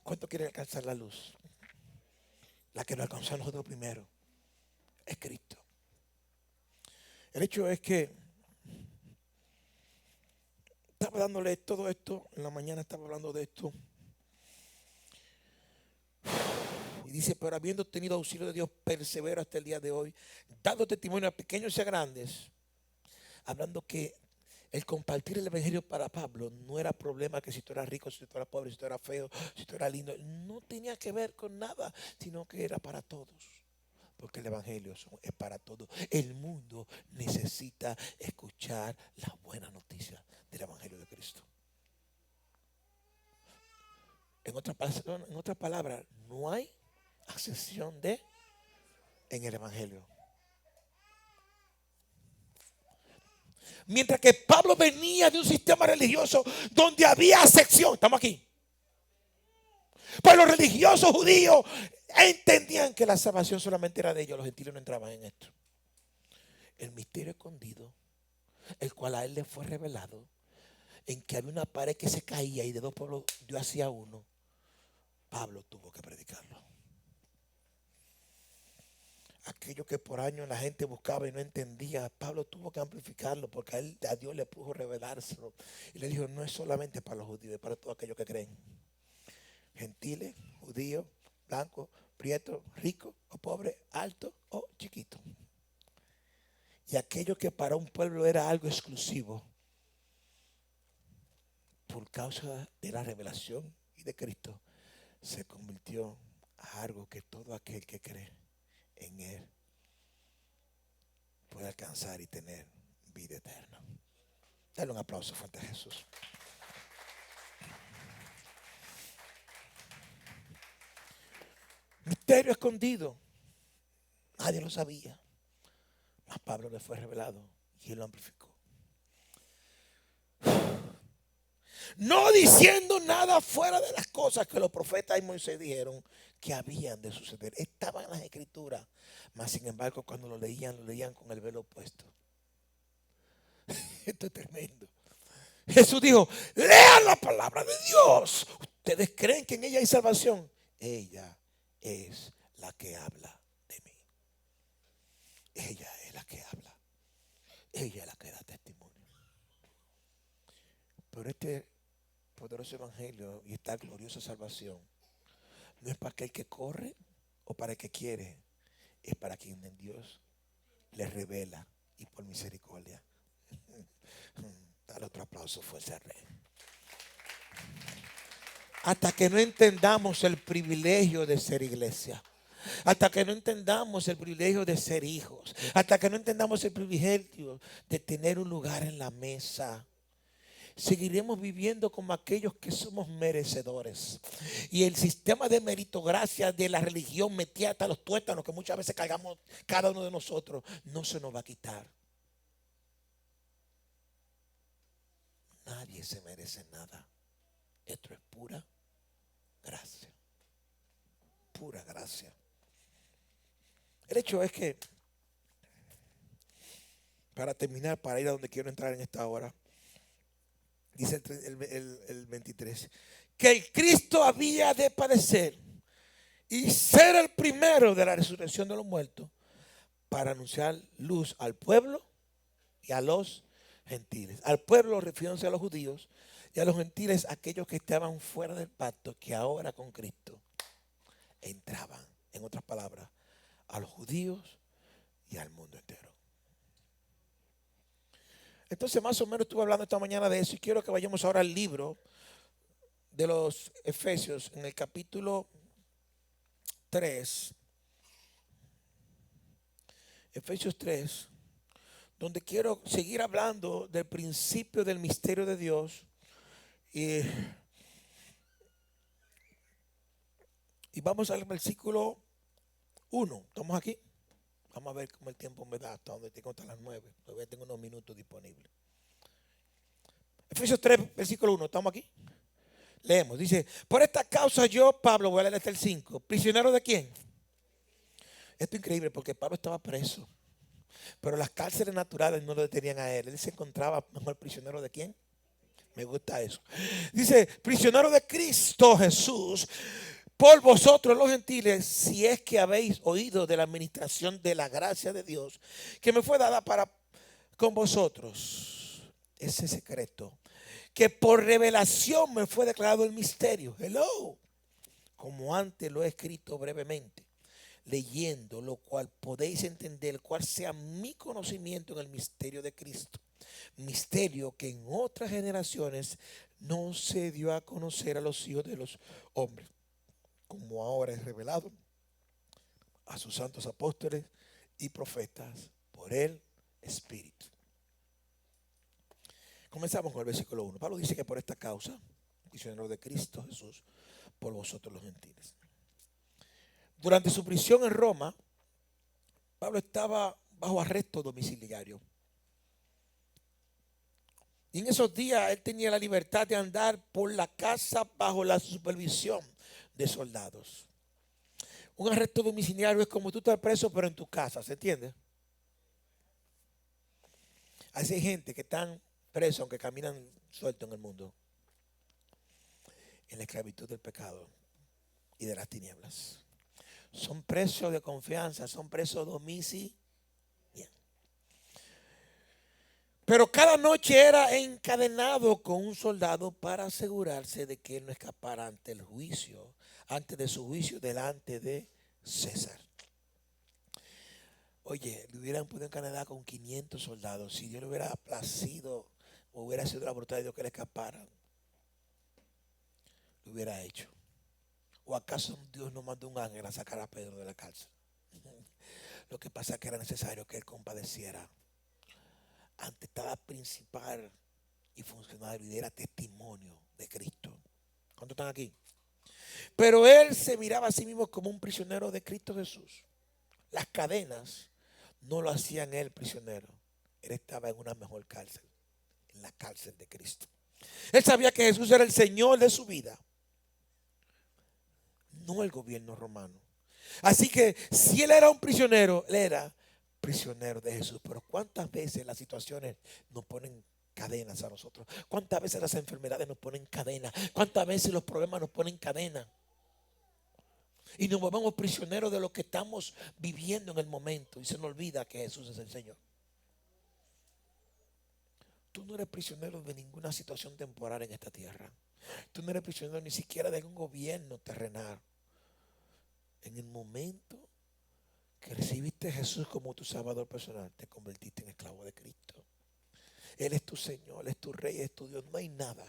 ¿Cuánto quiere alcanzar la luz? La que nos alcanzó a nosotros primero es Cristo. El hecho es que estaba dándole todo esto, en la mañana estaba hablando de esto. Y dice, pero habiendo tenido auxilio de Dios, persevero hasta el día de hoy, dando testimonio a pequeños y a grandes, hablando que el compartir el evangelio para Pablo no era problema que si tú eras rico, si tú eras pobre, si tú eras feo, si tú eras lindo, no tenía que ver con nada, sino que era para todos. Porque el evangelio es para todos. El mundo necesita escuchar la buena noticia del evangelio de Cristo. En otras palabras, no hay acepción en el evangelio. Mientras que Pablo venía de un sistema religioso donde había acepción. Estamos aquí. Pues los religiosos judíos entendían que la salvación solamente era de ellos. Los gentiles no entraban en esto. El misterio escondido, el cual a él le fue revelado, en que había una pared que se caía y de dos pueblos Dios hacía uno. Pablo tuvo que predicarlo. Aquello que por años la gente buscaba y no entendía, Pablo tuvo que amplificarlo porque a Dios le pudo revelárselo. Y le dijo, no es solamente para los judíos, es para todos aquellos que creen. Gentiles, judíos, blancos, prietos, ricos o pobres, altos o chiquitos. Y aquello que para un pueblo era algo exclusivo, por causa de la revelación y de Cristo, se convirtió a algo que todo aquel que cree en Él puede alcanzar y tener vida eterna. Dale un aplauso fuerte a Jesús. Misterio escondido. Nadie lo sabía. Mas Pablo le fue revelado y él lo amplificó. No diciendo nada fuera de las cosas que los profetas y Moisés dijeron, que habían de suceder. Estaban en las escrituras, mas sin embargo cuando lo leían con el velo puesto. Esto es tremendo. Jesús dijo, lean la palabra de Dios. ¿Ustedes creen que en ella hay salvación? Ella es la que habla de mí. Ella es la que habla. Ella es la que da testimonio. Pero este poderoso evangelio y esta gloriosa salvación no es para aquel que corre o para el que quiere. Es para quien en Dios le revela y por misericordia. Dale otro aplauso, fuerza al Rey. Hasta que no entendamos el privilegio de ser iglesia, hasta que no entendamos el privilegio de ser hijos, hasta que no entendamos el privilegio de tener un lugar en la mesa, seguiremos viviendo como aquellos que somos merecedores. Y el sistema de meritocracia de la religión metida hasta los tuétanos que muchas veces cargamos cada uno de nosotros, no se nos va a quitar. Nadie se merece nada. Esto es pura gracia. Pura gracia. El hecho es que, para terminar, para ir a donde quiero entrar en esta hora, dice el 23, que el Cristo había de padecer y ser el primero de la resurrección de los muertos para anunciar luz al pueblo y a los gentiles. Al pueblo refiriéndose a los judíos y a los gentiles aquellos que estaban fuera del pacto, que ahora con Cristo entraban. En otras palabras, a los judíos y al mundo entero. Entonces más o menos estuve hablando esta mañana de eso y quiero que vayamos ahora al libro de los Efesios en el capítulo 3. Efesios 3, donde quiero seguir hablando del principio del misterio de Dios y vamos al versículo 1. ¿Estamos aquí? Vamos a ver cómo el tiempo me da hasta donde tengo hasta las 9. Todavía tengo unos minutos disponibles. Efesios 3, versículo 1. ¿Estamos aquí? Leemos. Dice, por esta causa yo, Pablo, voy a leer hasta el 5. ¿Prisionero de quién? Esto es increíble porque Pablo estaba preso. Pero las cárceles naturales no lo detenían a él. Él se encontraba mejor prisionero de quién. Me gusta eso. Dice, prisionero de Cristo Jesús, por vosotros los gentiles, si es que habéis oído de la administración de la gracia de Dios, que me fue dada para con vosotros. Ese secreto, que por revelación me fue declarado el misterio. Hello. Como antes lo he escrito brevemente, leyendo lo cual podéis entender cuál sea mi conocimiento en el misterio de Cristo. Misterio que en otras generaciones no se dio a conocer a los hijos de los hombres, como ahora es revelado a sus santos apóstoles y profetas por el Espíritu. Comenzamos con el versículo 1. Pablo dice que por esta causa, prisionero de Cristo Jesús, por vosotros los gentiles. Durante su prisión en Roma, Pablo estaba bajo arresto domiciliario. Y en esos días él tenía la libertad de andar por la casa bajo la supervisión de soldados. Un arresto domiciliario es como tú estás preso pero en tu casa, ¿se entiende? Así hay gente que están presos aunque caminan sueltos en el mundo, en la esclavitud del pecado y de las tinieblas. Son presos de confianza, son presos domiciliarios. Pero cada noche era encadenado con un soldado para asegurarse de que él no escapara ante el juicio, antes de su juicio delante de César. Oye, le hubieran podido encadenar con 500 soldados. Si Dios le hubiera placido o hubiera sido la voluntad de Dios que le escapara, lo hubiera hecho. ¿O acaso Dios no mandó un ángel a sacar a Pedro de la cárcel? Lo que pasa es que era necesario que él compadeciera ante cada principal y funcionario y diera testimonio de Cristo. ¿Cuántos están aquí? Pero él se miraba a sí mismo como un prisionero de Cristo Jesús. Las cadenas no lo hacían él prisionero. Él estaba en una mejor cárcel, en la cárcel de Cristo. Él sabía que Jesús era el Señor de su vida. no el gobierno romano. Así que si él era un prisionero, él era prisionero de Jesús. Pero ¿cuántas veces las situaciones nos ponen cadenas a nosotros? ¿Cuántas veces las enfermedades nos ponen cadenas? ¿Cuántas veces los problemas nos ponen cadenas? Y nos volvemos prisioneros de lo que estamos viviendo en el momento. Y se nos olvida que Jesús es el Señor. Tú no eres prisionero de ninguna situación temporal en esta tierra. Tú no eres prisionero ni siquiera de un gobierno terrenal. En el momento que recibiste a Jesús como tu Salvador personal, te convertiste en esclavo de Cristo. Él es tu Señor, Él es tu Rey, Él es tu Dios. No hay nada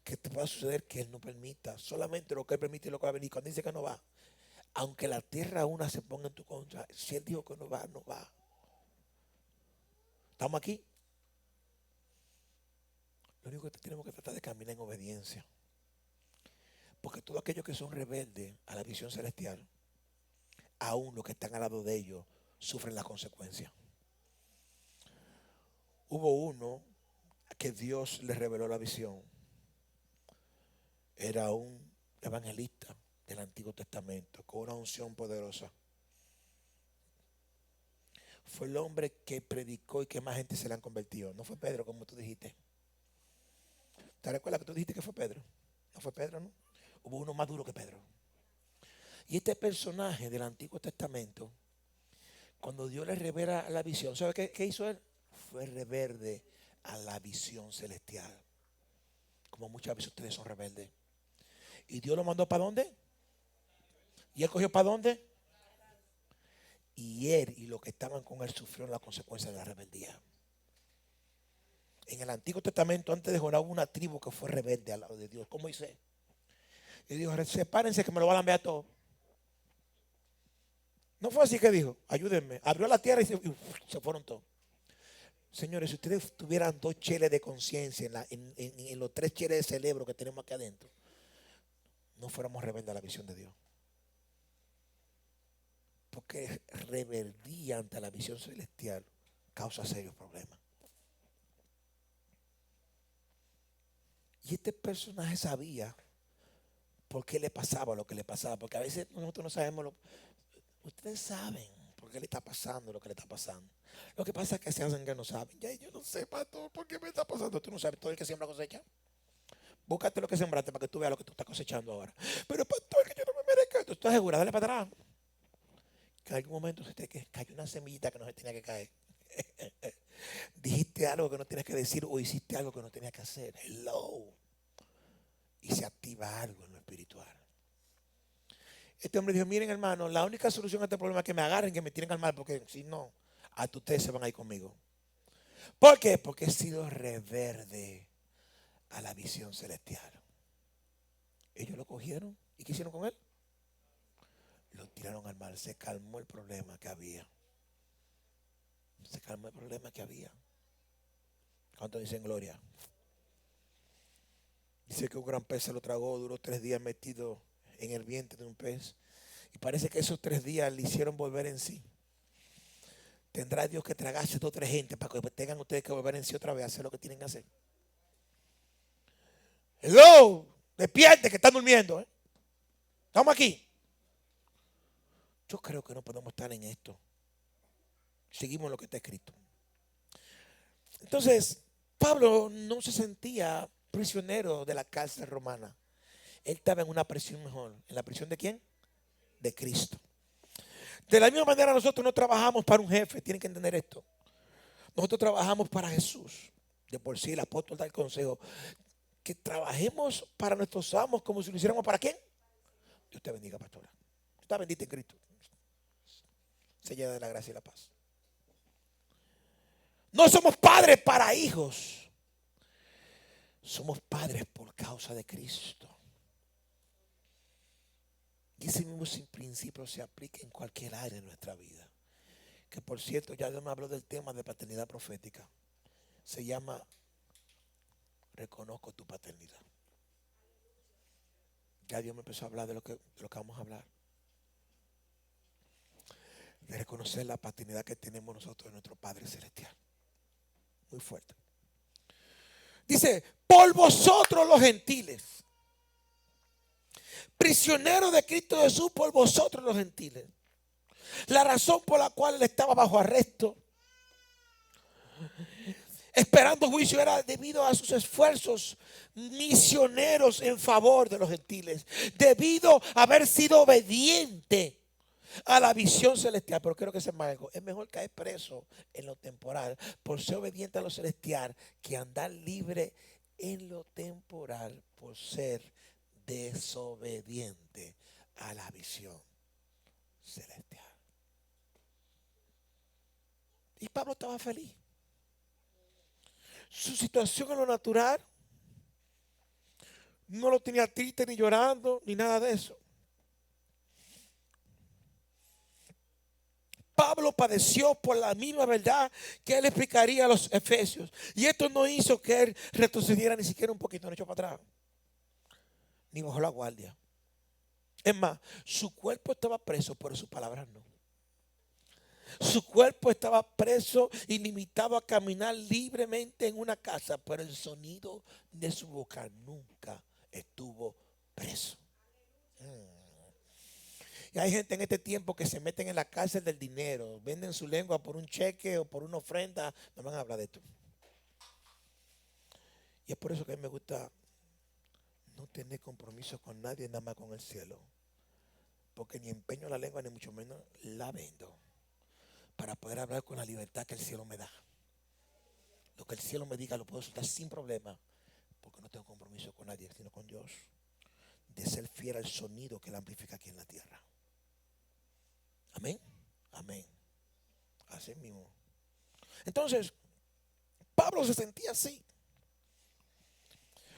que te pueda suceder que Él no permita. Solamente lo que Él permite y lo que va a venir. Cuando dice que no va, aunque la tierra una se ponga en tu contra, si Él dijo que no va, no va. ¿Estamos aquí? Lo único que tenemos que tratar de caminar en obediencia. Porque todos aquellos que son rebeldes a la visión celestial, aún los que están al lado de ellos, sufren las consecuencias. Hubo uno que Dios le reveló la visión. Era un evangelista del Antiguo Testamento con una unción poderosa. Fue el hombre que predicó y que más gente se le han convertido. No fue Pedro, como tú dijiste. ¿Te recuerdas que tú dijiste que fue Pedro? No fue Pedro, ¿no? Hubo uno más duro que Pedro. Y este personaje del Antiguo Testamento, cuando Dios le revela la visión, ¿sabe qué hizo él? Fue rebelde a la visión celestial. Como muchas veces ustedes son rebeldes. ¿Y Dios lo mandó para dónde? ¿Y él cogió para dónde? Y él y los que estaban con él sufrieron las consecuencias de la rebeldía. En el Antiguo Testamento, antes de Jonás, hubo una tribu que fue rebelde al lado de Dios. ¿Cómo dice? Y dijo, sepárense que me lo van a enviar todo. No fue así que dijo, ayúdenme. Abrió la tierra y se fueron todos. Señores, si ustedes tuvieran 2 cheles de conciencia en los 3 cheles de cerebro que tenemos aquí adentro, no fuéramos rebeldes a la visión de Dios. Porque rebeldía ante la visión celestial causa serios problemas. Y este personaje sabía por qué le pasaba lo que le pasaba. Porque a veces nosotros no sabemos ustedes saben por qué le está pasando lo que le está pasando. Lo que pasa es que se hacen que no saben. Ya yo no sé, pastor, por qué me está pasando. Tú no sabes, todo el que siembra cosecha. Búscate lo que sembraste para que tú veas lo que tú estás cosechando ahora. Pero pastor, que yo no me merezco. Tú estás segura, dale para atrás. Que en algún momento se te cayó una semillita que no se tenía que caer. Dijiste algo que no tenías que decir o hiciste algo que no tenías que hacer. Hello. Y se activa algo en lo espiritual. Este hombre dijo, miren hermano, la única solución a este problema es que me agarren, que me tiren al mar, porque si no, hasta ustedes se van a ir conmigo. ¿Por qué? Porque he sido reverde a la visión celestial. Ellos lo cogieron y ¿qué hicieron con él? Lo tiraron al mar, se calmó el problema que había. Se calmó el problema que había. ¿Cuántos dicen gloria? Dice que un gran pez se lo tragó, duró 3 días metido en el vientre de un pez. Y parece que esos 3 días le hicieron volver en sí. Tendrá Dios que tragarse 2 o 3 gente para que tengan ustedes que volver en sí otra vez a hacer lo que tienen que hacer. Hello, despierte que están durmiendo. Estamos aquí. Yo creo que no podemos estar en esto. Seguimos lo que está escrito. Entonces, Pablo no se sentía prisionero de la cárcel romana. Él estaba en una prisión mejor. ¿En la prisión de quién? De Cristo. De la misma manera nosotros no trabajamos para un jefe. Tienen que entender esto. Nosotros trabajamos para Jesús. De por sí el apóstol da el consejo. Que trabajemos para nuestros amos como si lo hiciéramos para quién. Dios te bendiga, pastora. Está bendita en Cristo. Sellada de la gracia y la paz. No somos padres para hijos. Somos padres por causa de Cristo. Y ese mismo principio se aplica en cualquier área de nuestra vida. Que por cierto, ya Dios me habló del tema de paternidad profética. Se llama reconozco tu paternidad. Ya Dios me empezó a hablar de lo que vamos a hablar. De reconocer la paternidad que tenemos nosotros de nuestro Padre Celestial. Muy fuerte. Dice, por vosotros los gentiles, prisionero de Cristo Jesús por vosotros los gentiles. La razón por la cual él estaba bajo arresto, esperando juicio, era debido a sus esfuerzos misioneros en favor de los gentiles, debido a haber sido obediente a la visión celestial. Pero quiero que sepan algo: es mejor caer preso en lo temporal por ser obediente a lo celestial que andar libre en lo temporal por ser desobediente a la visión celestial. Y Pablo estaba feliz. Su situación en lo natural no lo tenía triste ni llorando ni nada de eso. Pablo padeció por la misma verdad que él explicaría a los efesios. Y esto no hizo que él retrocediera ni siquiera un poquito, no echó para atrás, ni bajó la guardia. Es más, su cuerpo estaba preso, pero sus palabras no. Su cuerpo estaba preso y limitado a caminar libremente en una casa, pero el sonido de su boca nunca estuvo preso. Y hay gente en este tiempo que se meten en la cárcel del dinero, venden su lengua por un cheque o por una ofrenda. No van a hablar de esto. Y es por eso que a mí me gusta no tener compromiso con nadie, nada más con el cielo. Porque ni empeño la lengua, ni mucho menos la vendo, para poder hablar con la libertad que el cielo me da. Lo que el cielo me diga lo puedo soltar sin problema, porque no tengo compromiso con nadie, sino con Dios, de ser fiel al sonido que Él amplifica aquí en la tierra. Amén, amén. Así mismo. Entonces, Pablo se sentía así.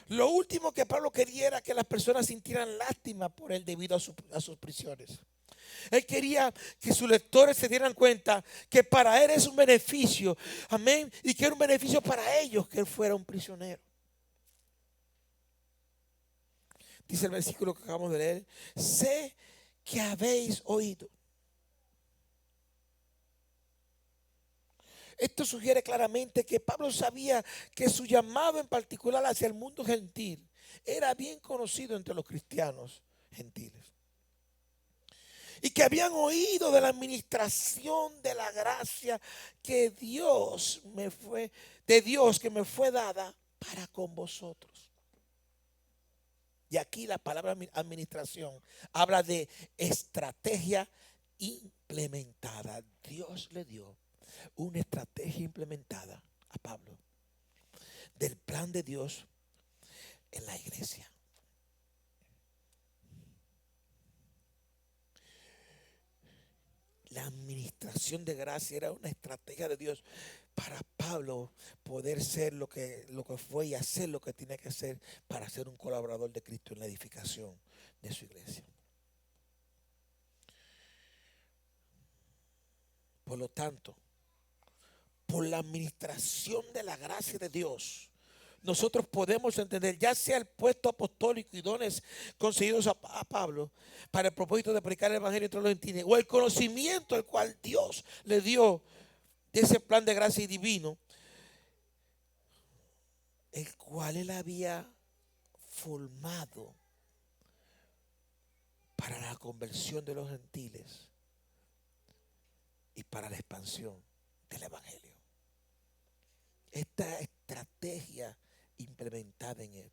Lo último que Pablo quería era que las personas sintieran lástima por él debido a sus prisiones. Él quería que sus lectores se dieran cuenta que para él es un beneficio, amén, y que era un beneficio para ellos que él fuera un prisionero. Dice el versículo que acabamos de leer: sé que habéis oído. Esto sugiere claramente que Pablo sabía que su llamado en particular hacia el mundo gentil era bien conocido entre los cristianos gentiles, y que habían oído de la administración de la gracia que que me fue dada para con vosotros. Y aquí la palabra administración habla de estrategia implementada. Dios le dio una estrategia implementada a Pablo del plan de Dios en la iglesia. La administración de gracia era una estrategia de Dios para Pablo poder ser lo que fue y hacer lo que tiene que hacer para ser un colaborador de Cristo en la edificación de su iglesia. Por lo tanto, por la administración de la gracia de Dios, nosotros podemos entender, ya sea el puesto apostólico y dones concedidos a Pablo para el propósito de predicar el evangelio entre los gentiles, o el conocimiento al cual Dios le dio de ese plan de gracia y divino, el cual él había formado para la conversión de los gentiles y para la expansión del evangelio. Esta estrategia implementada en él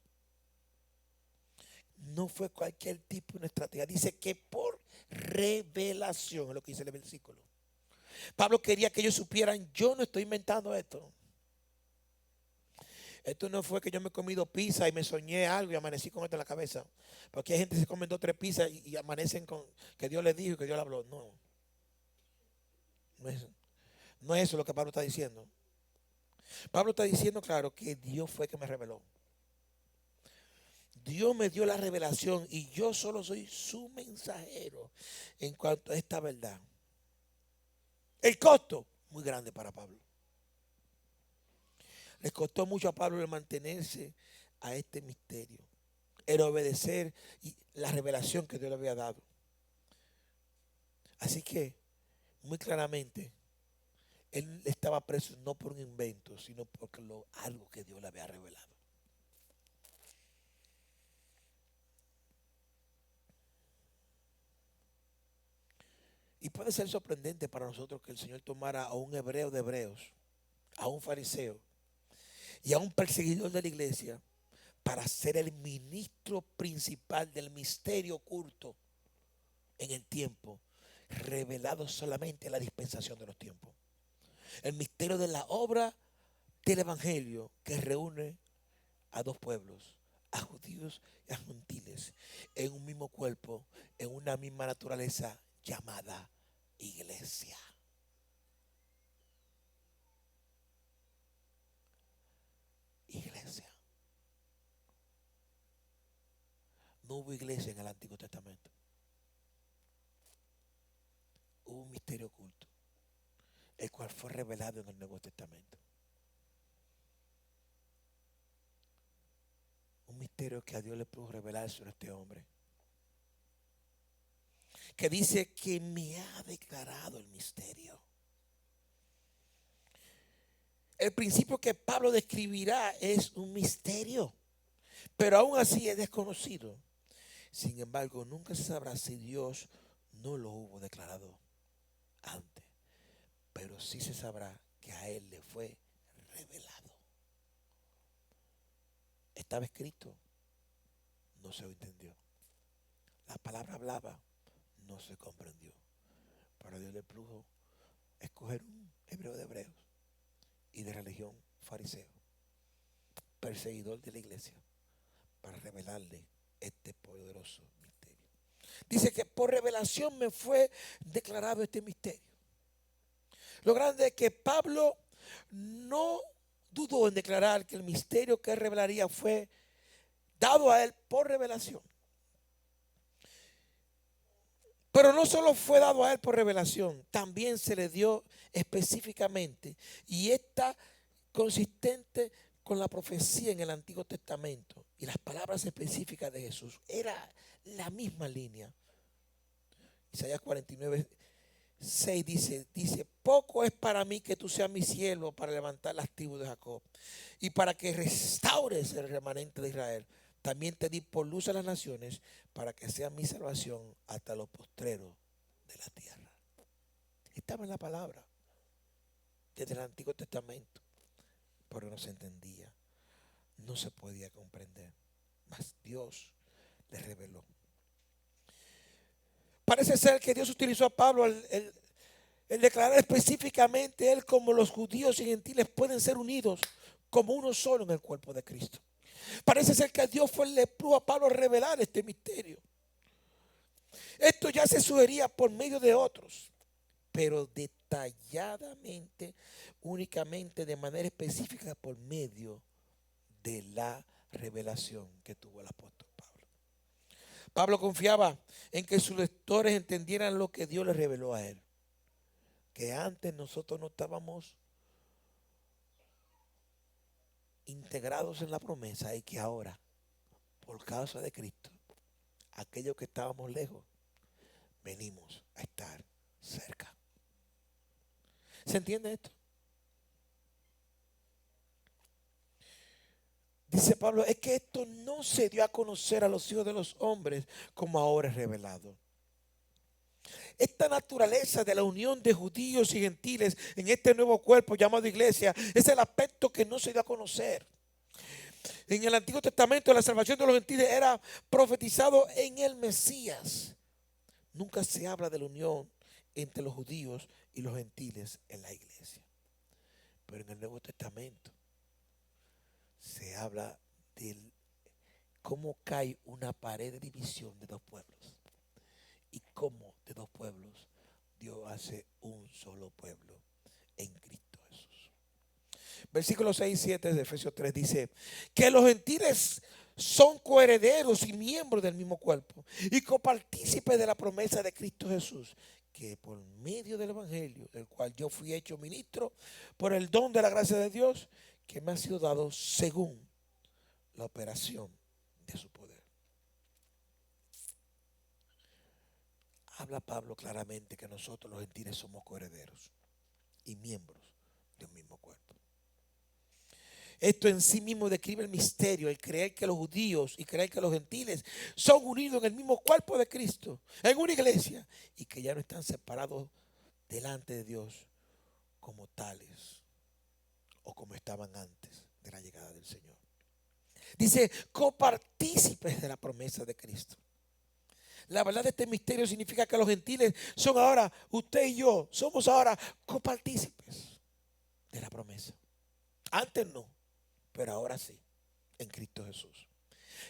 no fue cualquier tipo de estrategia. Dice que por revelación, es lo que dice el versículo. Pablo quería que ellos supieran: yo no estoy inventando esto. Esto no fue que yo me he comido pizza y me soñé algo y amanecí con esto en la cabeza. Porque hay gente que se comen 2 o 3 pizzas y amanecen con que Dios les dijo y que Dios le habló. No. No es eso lo que Pablo está diciendo. Pablo está diciendo, claro, que Dios fue que me reveló. Dios me dio la revelación y yo solo soy su mensajero en cuanto a esta verdad. El costo, muy grande para Pablo. Les costó mucho a Pablo el mantenerse a este misterio, el obedecer la revelación que Dios le había dado. Así que, muy claramente, él estaba preso no por un invento, sino por algo que Dios le había revelado. Y puede ser sorprendente para nosotros que el Señor tomara a un hebreo de hebreos, a un fariseo y a un perseguidor de la iglesia para ser el ministro principal del misterio oculto en el tiempo, revelado solamente en la dispensación de los tiempos. El misterio de la obra del evangelio que reúne a dos pueblos, a judíos y a gentiles, en un mismo cuerpo, en una misma naturaleza llamada iglesia. Iglesia. No hubo iglesia en el Antiguo Testamento. Hubo un misterio oculto, el cual fue revelado en el Nuevo Testamento. Un misterio que a Dios le pudo revelar sobre este hombre, que dice que me ha declarado el misterio. El principio que Pablo describirá es un misterio, pero aún así es desconocido. Sin embargo, nunca se sabrá si Dios no lo hubo declarado antes, pero sí se sabrá que a él le fue revelado. Estaba escrito, no se entendió. La palabra hablaba, no se comprendió. Pero Dios le plugo escoger un hebreo de hebreos y de religión fariseo, perseguidor de la iglesia, para revelarle este poderoso misterio. Dice que por revelación me fue declarado este misterio. Lo grande es que Pablo no dudó en declarar que el misterio que revelaría fue dado a él por revelación. Pero no solo fue dado a él por revelación, también se le dio específicamente, y está consistente con la profecía en el Antiguo Testamento y las palabras específicas de Jesús. Era la misma línea. Isaías 49:6 dice, poco es para mí que tú seas mi siervo para levantar las tribus de Jacob y para que restaures el remanente de Israel. También te di por luz a las naciones para que sea mi salvación hasta los postreros de la tierra. Estaba en la palabra desde el Antiguo Testamento, pero no se entendía, no se podía comprender. Mas Dios le reveló. Parece ser que Dios utilizó a Pablo el declarar específicamente él como los judíos y gentiles pueden ser unidos como uno solo en el cuerpo de Cristo. Parece ser que Dios le pudo a Pablo revelar este misterio. Esto ya se sugería por medio de otros, pero detalladamente, únicamente de manera específica por medio de la revelación que tuvo el apóstol Pablo. Pablo confiaba en que sus lectores entendieran lo que Dios le reveló a él. Que antes nosotros no estábamos integrados en la promesa y que ahora, por causa de Cristo, aquellos que estábamos lejos, venimos a estar cerca. ¿Se entiende esto? Dice Pablo, es que esto no se dio a conocer a los hijos de los hombres como ahora es revelado. Esta naturaleza de la unión de judíos y gentiles en este nuevo cuerpo llamado iglesia es el aspecto que no se dio a conocer. En el Antiguo Testamento la salvación de los gentiles era profetizado en el Mesías. Nunca se habla de la unión entre los judíos y los gentiles en la iglesia. Pero en el Nuevo Testamento se habla de cómo cae una pared de división de dos pueblos y cómo de dos pueblos Dios hace un solo pueblo en Cristo Jesús. Versículos 6 y 7 de Efesios 3 dice que los gentiles son coherederos y miembros del mismo cuerpo y copartícipes de la promesa de Cristo Jesús, que por medio del evangelio, del cual yo fui hecho ministro por el don de la gracia de Dios que me ha sido dado según la operación de su poder. Habla Pablo claramente que nosotros los gentiles somos coherederos y miembros de un mismo cuerpo. Esto en sí mismo describe el misterio, el creer que los judíos y creer que los gentiles son unidos en el mismo cuerpo de Cristo, en una iglesia, y que ya no están separados delante de Dios como tales o como estaban antes de la llegada del Señor. Dice, copartícipes de la promesa de Cristo. La verdad de este misterio significa que los gentiles son ahora, usted y yo, somos ahora copartícipes de la promesa. Antes no, pero ahora sí, en Cristo Jesús.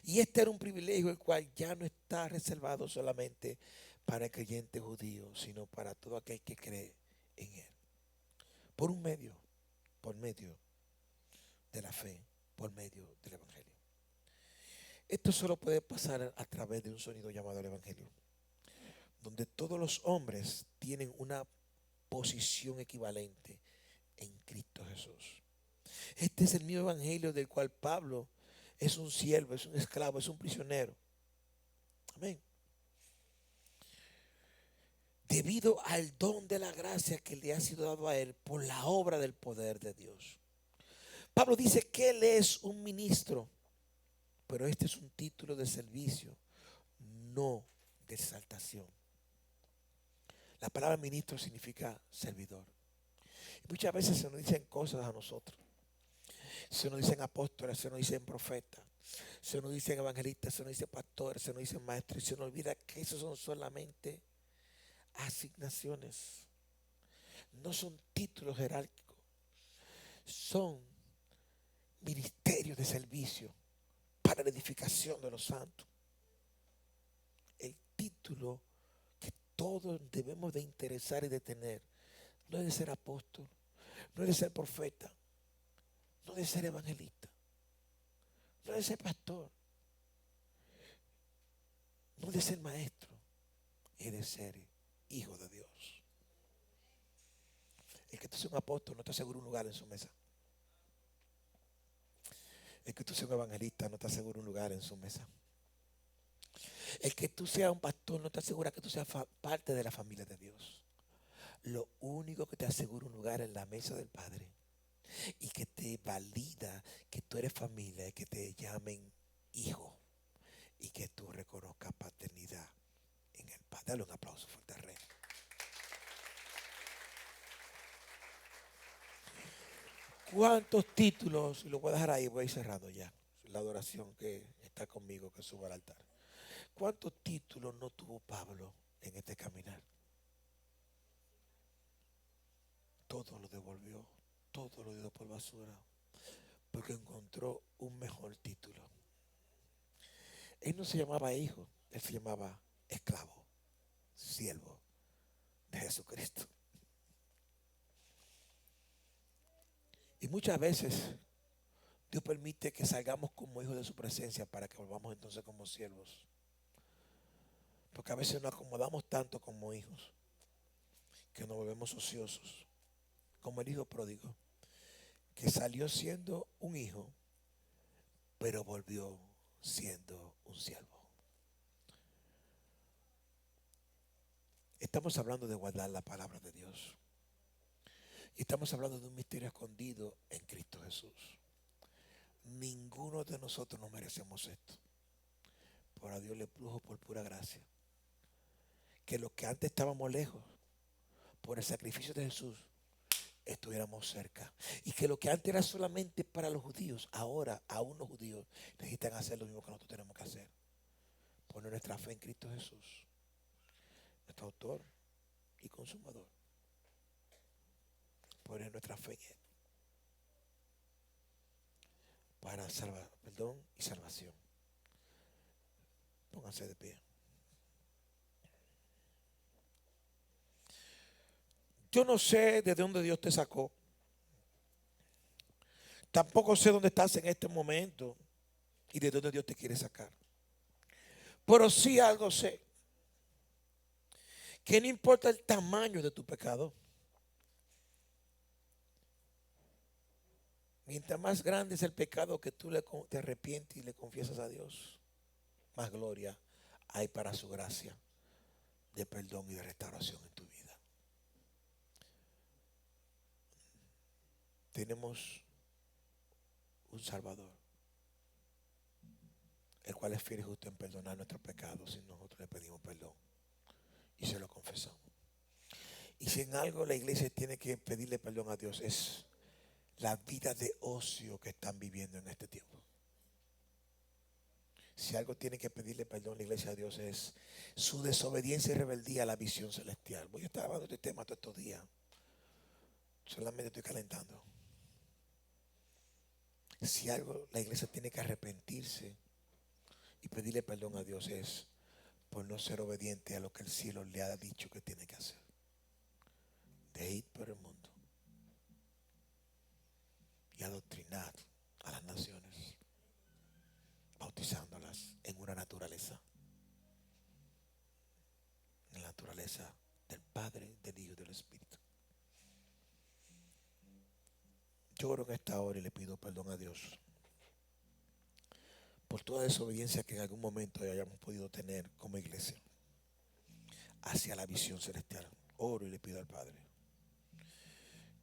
Y este era un privilegio el cual ya no está reservado solamente para el creyente judío, sino para todo aquel que cree en él. Por medio de la fe, por medio del Evangelio. Esto solo puede pasar a través de un sonido llamado el Evangelio, donde todos los hombres tienen una posición equivalente en Cristo Jesús. Este es el mismo Evangelio del cual Pablo es un siervo, es un esclavo, es un prisionero. Amén. Debido al don de la gracia que le ha sido dado a él por la obra del poder de Dios. Pablo dice que él es un ministro, pero este es un título de servicio, no de exaltación. La palabra ministro significa servidor. Muchas veces se nos dicen cosas a nosotros. Se nos dicen apóstoles, se nos dicen profetas, se nos dicen evangelistas, se nos dicen pastores, se nos dicen maestros, y se nos olvida que esos son solamente asignaciones. No son títulos jerárquicos, son ministerios de servicio para la edificación de los santos. El título que todos debemos de interesar y de tener no es de ser apóstol, no es de ser profeta, no es de ser evangelista, no es de ser pastor, no es de ser maestro, es de ser hijo de Dios. El que tú seas un apóstol no te asegura un lugar en su mesa. El que tú seas un evangelista no te asegura un lugar en su mesa. El que tú seas un pastor no te asegura que tú seas parte de la familia de Dios. Lo único que te asegura un lugar en la mesa del Padre y que te valida que tú eres familia y que te llamen hijo y que tú reconozcas paternidad en el Padre. Dale un aplauso fuerte al Rey. ¿Cuántos títulos? Y lo voy a dejar ahí, voy a ir cerrando ya. La adoración que está conmigo, que suba al altar. ¿Cuántos títulos no tuvo Pablo en este caminar? Todo lo devolvió, todo lo dio por basura, porque encontró un mejor título. Él no se llamaba hijo, él se llamaba esclavo, siervo de Jesucristo. Y muchas veces Dios permite que salgamos como hijos de su presencia para que volvamos entonces como siervos. Porque a veces nos acomodamos tanto como hijos que nos volvemos ociosos. Como el hijo pródigo, que salió siendo un hijo, pero volvió siendo un siervo. Estamos hablando de guardar la palabra de Dios. Y estamos hablando de un misterio escondido en Cristo Jesús. Ninguno de nosotros nos merecemos esto. Pero a Dios le plujo por pura gracia. Que los que antes estábamos lejos, por el sacrificio de Jesús, estuviéramos cerca. Y que lo que antes era solamente para los judíos, ahora aún los judíos necesitan hacer lo mismo que nosotros tenemos que hacer. Poner nuestra fe en Cristo Jesús, nuestro autor y consumador. Poner nuestra fe en Él para perdón y salvación. Pónganse de pie. Yo no sé de dónde Dios te sacó. Tampoco sé dónde estás en este momento y de dónde Dios te quiere sacar. Pero sí algo sé. Que no importa el tamaño de tu pecado. Mientras más grande es el pecado que tú te arrepientes y le confiesas a Dios, más gloria hay para su gracia de perdón y de restauración en tu vida. Tenemos un Salvador, el cual es fiel y justo en perdonar nuestros pecados si nosotros le pedimos perdón y se lo confesamos. Y si en algo la iglesia tiene que pedirle perdón a Dios es la vida de ocio que están viviendo en este tiempo. Si algo tiene que pedirle perdón a la iglesia a Dios es su desobediencia y rebeldía a la visión celestial. Voy a estar hablando de este tema todos estos días. Solamente estoy calentando. Si algo la iglesia tiene que arrepentirse y pedirle perdón a Dios es por no ser obediente a lo que el cielo le ha dicho que tiene que hacer. De ir por el mundo y adoctrinar a las naciones, bautizándolas en una naturaleza, en la naturaleza del Padre, del Hijo y del Espíritu. Yo oro en esta hora y le pido perdón a Dios por toda desobediencia que en algún momento hayamos podido tener como iglesia hacia la visión celestial. Oro y le pido al Padre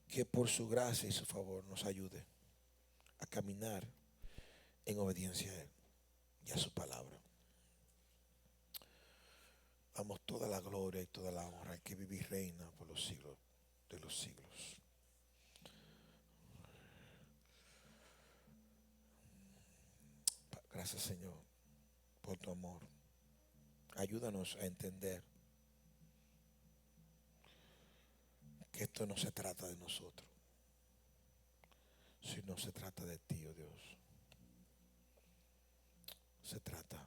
que por su gracia y su favor nos ayude a caminar en obediencia a Él y a su palabra. Damos toda la gloria y toda la honra al que vive y reina por los siglos de los siglos. Gracias, Señor, por tu amor. Ayúdanos a entender que esto no se trata de nosotros, sino se trata de ti, oh Dios. Se trata